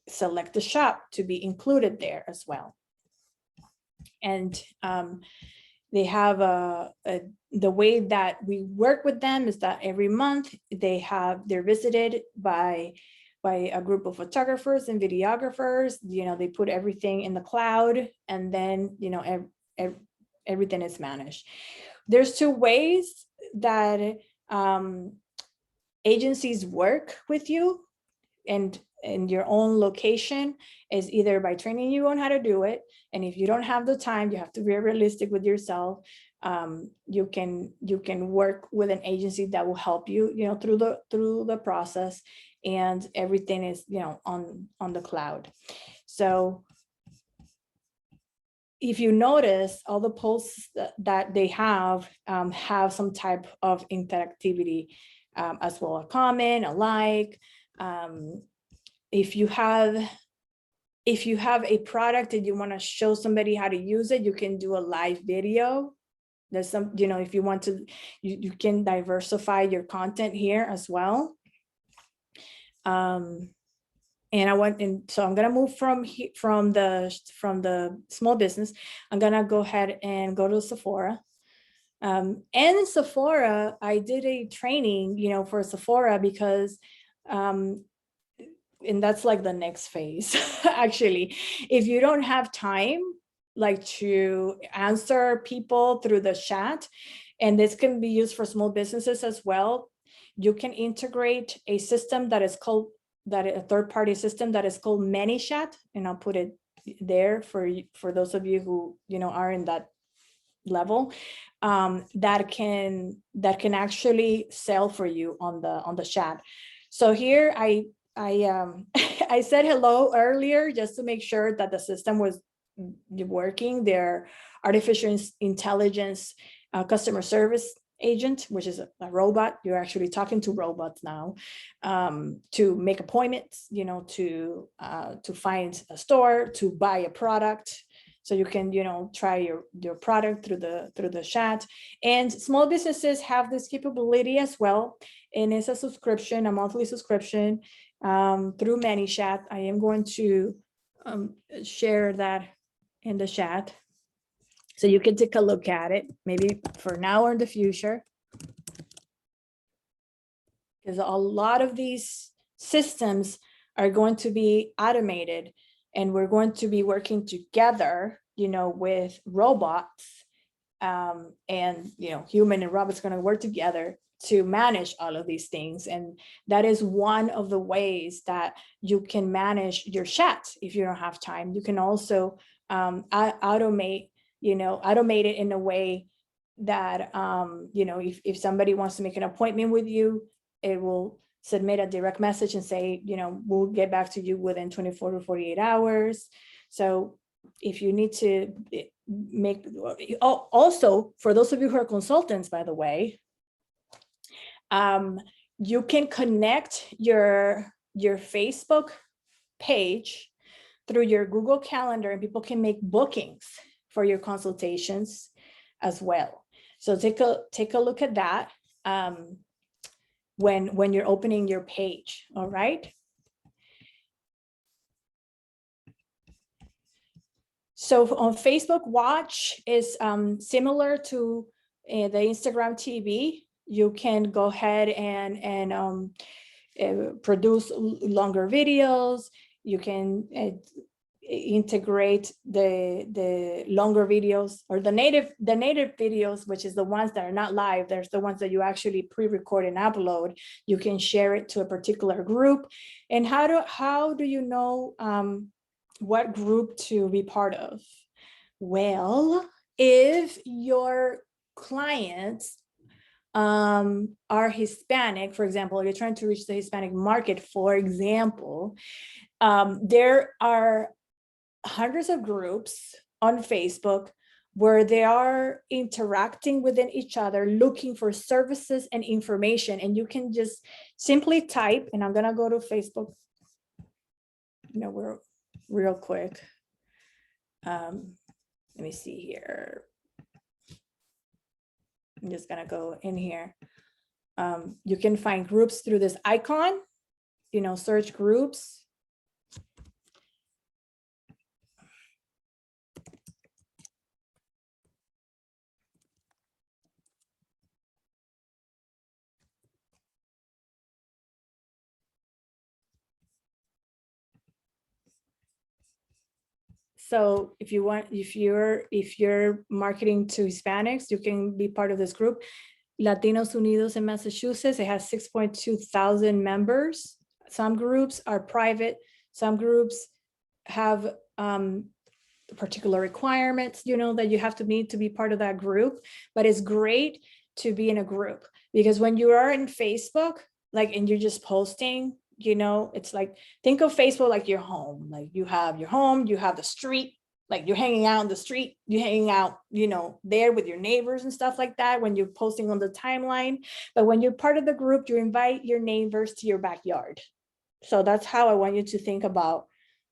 B: select the shop to be included there as well. And they have the way that we work with them is that every month they're visited by a group of photographers and videographers. They put everything in the cloud, and then everything is managed. There's two ways that agencies work with you and in your own location, is either by training you on how to do it. And if you don't have the time, you have to be realistic with yourself. You can work with an agency that will help you, through the process, and everything is, on the cloud. So if you notice, all the posts that they have some type of interactivity, as well, a comment, a like. If you have a product and you want to show somebody how to use it, you can do a live video. There's some, if you want to, you can diversify your content here as well. So I'm gonna move from the small business. I'm gonna go ahead and go to Sephora. And in Sephora, I did a training, for Sephora, because and that's like the next phase. Actually, if you don't have time like to answer people through the chat, and this can be used for small businesses as well, you can integrate a system that is called a third-party system that is called ManyChat, and I'll put it there for those of you who are in that level, that can actually sell for you on the chat. So here I I said hello earlier just to make sure that the system was working. Their artificial intelligence customer service agent, which is a robot. You're actually talking to robots now, to make appointments, to find a store, to buy a product. So you can, try your product through the chat. And small businesses have this capability as well. And it's a subscription, a monthly subscription, through ManyChat. I am going to share that in the chat, so you can take a look at it, maybe for now or in the future. Because a lot of these systems are going to be automated, and we're going to be working together, with robots, and human and robots are going to work together to manage all of these things. And that is one of the ways that you can manage your chat. If you don't have time, you can also automate it in a way that, if somebody wants to make an appointment with you, it will submit a direct message and say, we'll get back to you within 24 to 48 hours. So if you need to also, for those of you who are consultants, by the way, you can connect your Facebook page through your Google Calendar, and people can make bookings for your consultations as well. So take a look at that when you're opening your page. All right. So on Facebook Watch is similar to the Instagram TV. You can go ahead and produce longer videos. You can integrate the longer videos, or the native videos, which is the ones that are not live. There's the ones that you actually pre-record and upload. You can share it to a particular group. And how do you know what group to be part of? Well, if your clients are Hispanic, for example, you're trying to reach the Hispanic market, for example, there are hundreds of groups on Facebook where they are interacting within each other, looking for services and information. And you can just simply type, and I'm gonna go to Facebook, we're real quick. Let me see here. I'm just gonna go in here. You can find groups through this icon, search groups. So if you want, if you're marketing to Hispanics, you can be part of this group. Latinos Unidos in Massachusetts, it has 6.2 thousand members. Some groups are private, some groups have particular requirements, that you have to meet to be part of that group. But it's great to be in a group, because when you are in Facebook, like, and you're just posting, it's like, think of Facebook like your home. Like, you have your home, you have the street, like you're hanging out in the street, you're hanging out, there with your neighbors and stuff like that when you're posting on the timeline. But when you're part of the group, you invite your neighbors to your backyard. So that's how I want you to think about,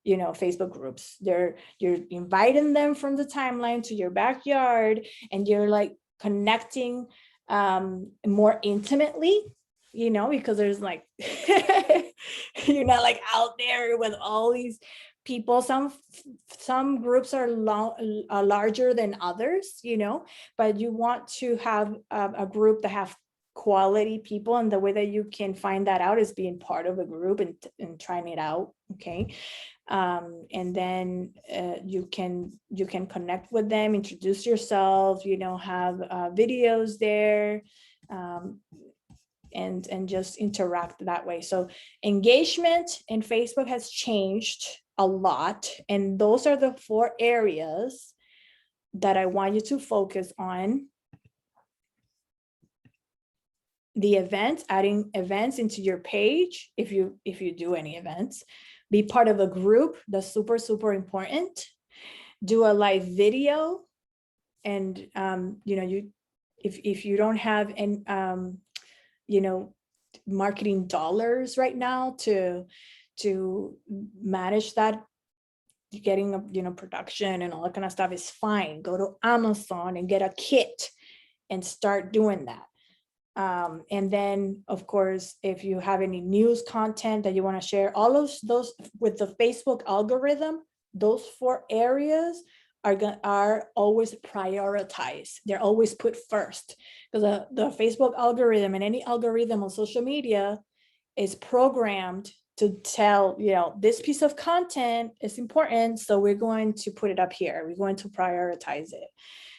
B: Facebook groups. You're inviting them from the timeline to your backyard, and you're like connecting more intimately, because there's like, you're not like out there with all these people. Some groups are larger than others, but you want to have a group that have quality people, and the way that you can find that out is being part of a group and trying it out. Okay. And then you can connect with them, introduce yourself, have videos there, and just interact that way. So engagement in Facebook has changed a lot, and those are the 4 areas that I want you to focus on. The events, adding events into your page, if you do any events. Be part of a group, that's super, super important. Do a live video, and if you don't have any marketing dollars right now to manage that, getting production and all that kind of stuff is fine. Go to Amazon and get a kit and start doing that. And then, of course, if you have any news content that you want to share, all of those with the Facebook algorithm, those 4 areas are always prioritized. They're always put first, because the Facebook algorithm and any algorithm on social media is programmed to tell, this piece of content is important, so we're going to put it up here. We're going to prioritize it.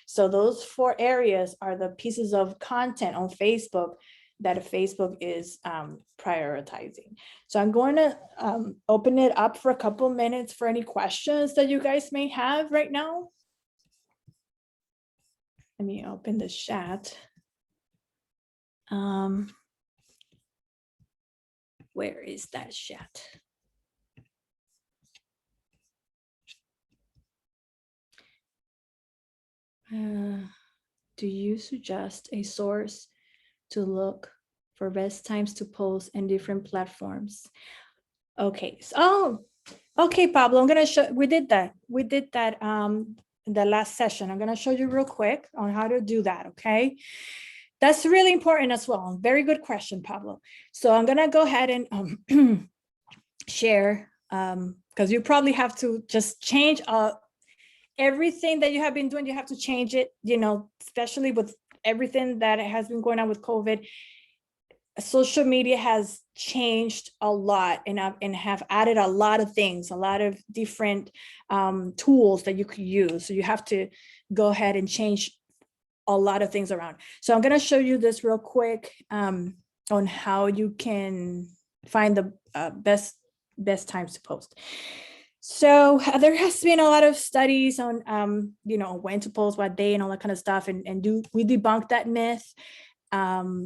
B: So those 4 areas are the pieces of content on Facebook that Facebook is prioritizing. So I'm going to open it up for a couple minutes for any questions that you guys may have right now. Let me open the chat. Where is that chat? Do you suggest a source to look for best times to post in different platforms? Okay. So, okay, Pablo, I'm gonna show. We did that in the last session. I'm gonna show you real quick on how to do that. Okay. That's really important as well. Very good question, Pablo. So I'm gonna go ahead and share, because you probably have to just change everything that you have been doing. You have to change it, especially with everything that has been going on with COVID. Social media has changed a lot, and have added a lot of things, a lot of different tools that you could use. So you have to go ahead and change a lot of things around. So I'm going to show you this real quick on how you can find the best times to post. So there has been a lot of studies on, when to post, what day, and all that kind of stuff. And we debunk that myth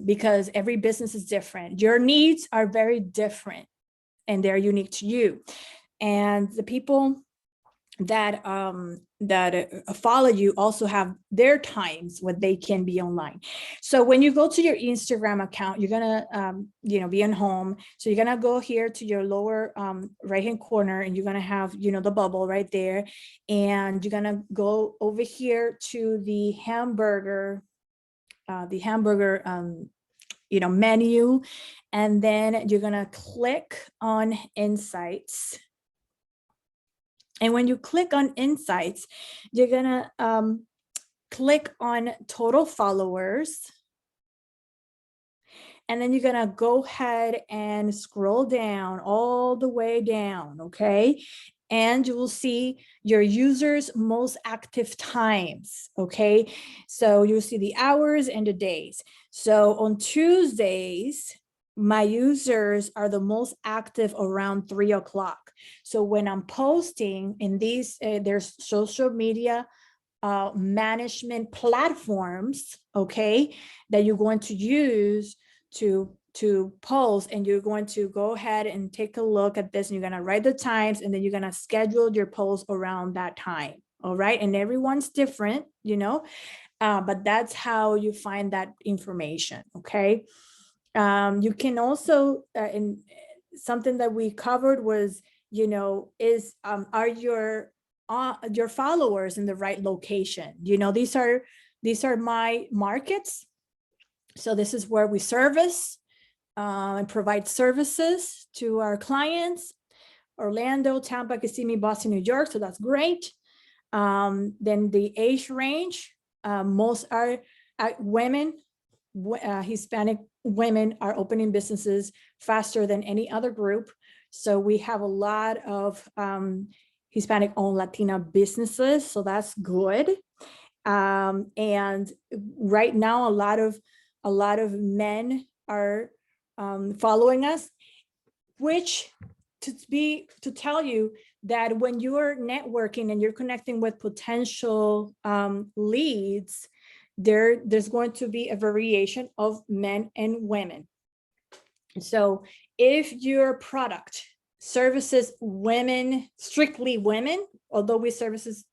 B: because every business is different. Your needs are very different, and they're unique to you. And the people that follow you also have their times when they can be online. So when you go to your Instagram account, you're gonna be on home. So you're gonna go here to your lower right hand corner, and you're gonna have the bubble right there, and you're gonna go over here to the hamburger menu, and then you're gonna click on Insights. And when you click on Insights, you're gonna click on Total Followers. And then you're gonna go ahead and scroll down all the way down, okay? and you will see your users' most active times, okay? So you'll see the hours and the days. So on Tuesdays, my users are the most active around 3 o'clock. So when I'm posting in these, there's social media management platforms, okay, that you're going to use to post, and you're going to go ahead and take a look at this, and you're going to write the times, and then you're going to schedule your post around that time. All right, and everyone's different, you know, but that's how you find that information. Okay, you can also in something that we covered was, you know, is are your followers in the right location? You know, these are my markets. So this is where we service and provide services to our clients: Orlando, Tampa, Kissimmee, Boston, New York. So that's great. Then the age range, most are women. Hispanic women are opening businesses faster than any other group. So we have a lot of Hispanic owned Latina businesses. So that's good. And right now, a lot of men are following us, which to tell you that when you're networking and you're connecting with potential leads, there's going to be a variation of men and women. So if your product services women, strictly women, although we service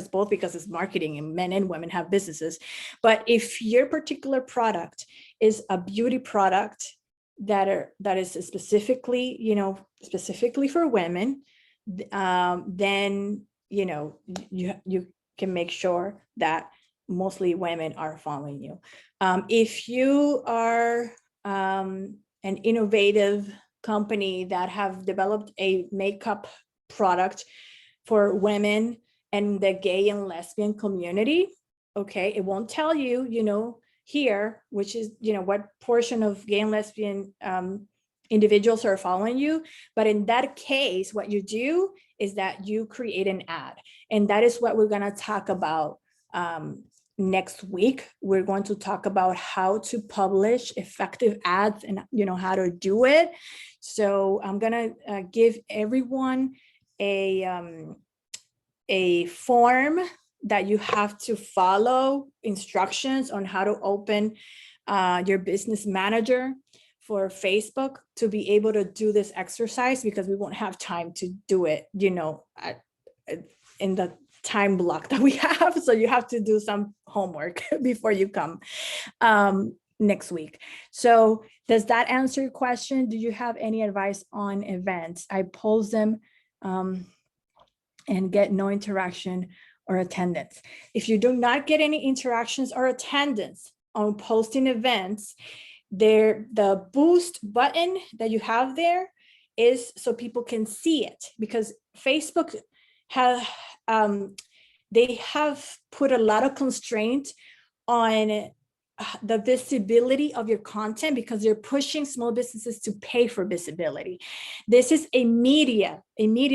B: both because it's marketing and men and women have businesses, but if your particular product is a beauty product that is specifically for women, then you can make sure that mostly women are following you. If you are an innovative company that have developed a makeup product for women and the gay and lesbian community, okay, it won't tell you, here, which is, what portion of gay and lesbian individuals are following you. But in that case, what you do is that you create an ad. And that is what we're going to talk about next week. We're going to talk about how to publish effective ads and how to do it. So I'm going to give everyone a form that you have to follow, instructions on how to open your business manager for Facebook to be able to do this exercise, because we won't have time to do it, in the time block that we have. So you have to do some homework before you come next week. So does that answer your question? Do you have any advice on events? I post them and get no interaction or attendance. If you do not get any interactions or attendance on posting events, the boost button that you have there is so people can see it, because Facebook they have put a lot of constraint on the visibility of your content, because they're pushing small businesses to pay for visibility. This is a media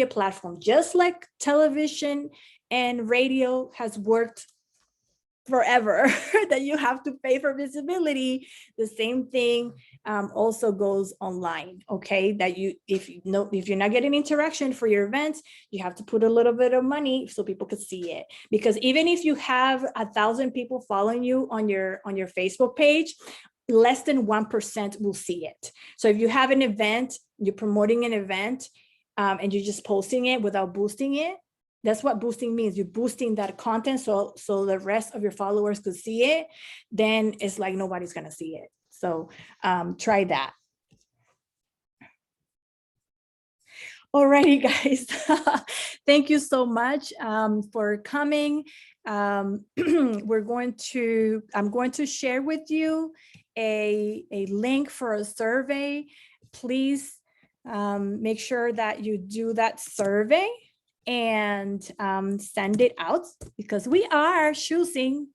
B: platform, just like television and radio has worked forever, that you have to pay for visibility. The same thing also goes online. Okay, that if you're not getting interaction for your events, you have to put a little bit of money so people could see it. Because even if you have 1,000 people following you on your Facebook page, less than 1% will see it. So if you have an event, you're promoting an event, and you're just posting it without boosting it, that's what boosting means. You're boosting that content so the rest of your followers could see it. Then it's like nobody's gonna see it. So try that. Alrighty, guys. Thank you so much for coming. I'm going to share with you a link for a survey. Please make sure that you do that survey and send it out, because we are choosing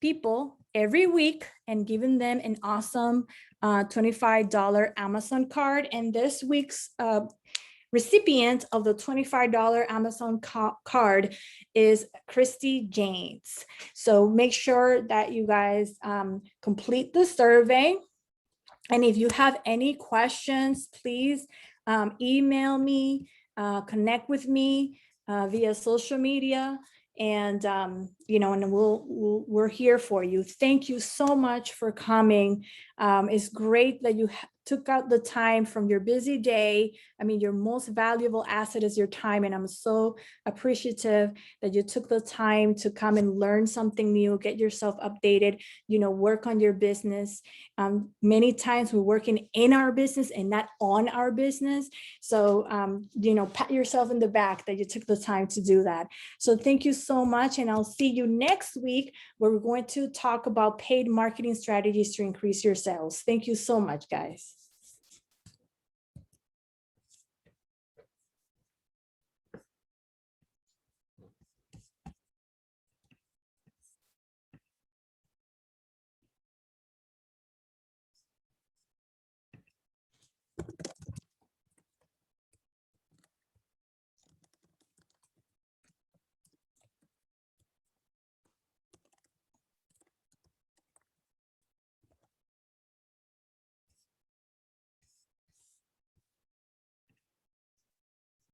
B: people every week and giving them an awesome $25 Amazon card. And this week's recipient of the $25 Amazon card is Christy James. So make sure that you guys complete the survey. And if you have any questions, please email me, connect with me via social media, and and we're here for you. Thank you so much for coming. It's great that you took out the time from your busy day. I mean, your most valuable asset is your time, and I'm so appreciative that you took the time to come and learn something new, get yourself updated, work on your business. Many times we're working in our business and not on our business. So, pat yourself in the back that you took the time to do that. So thank you so much. And I'll see you next week where we're going to talk about paid marketing strategies to increase your sales. Thank you so much, guys.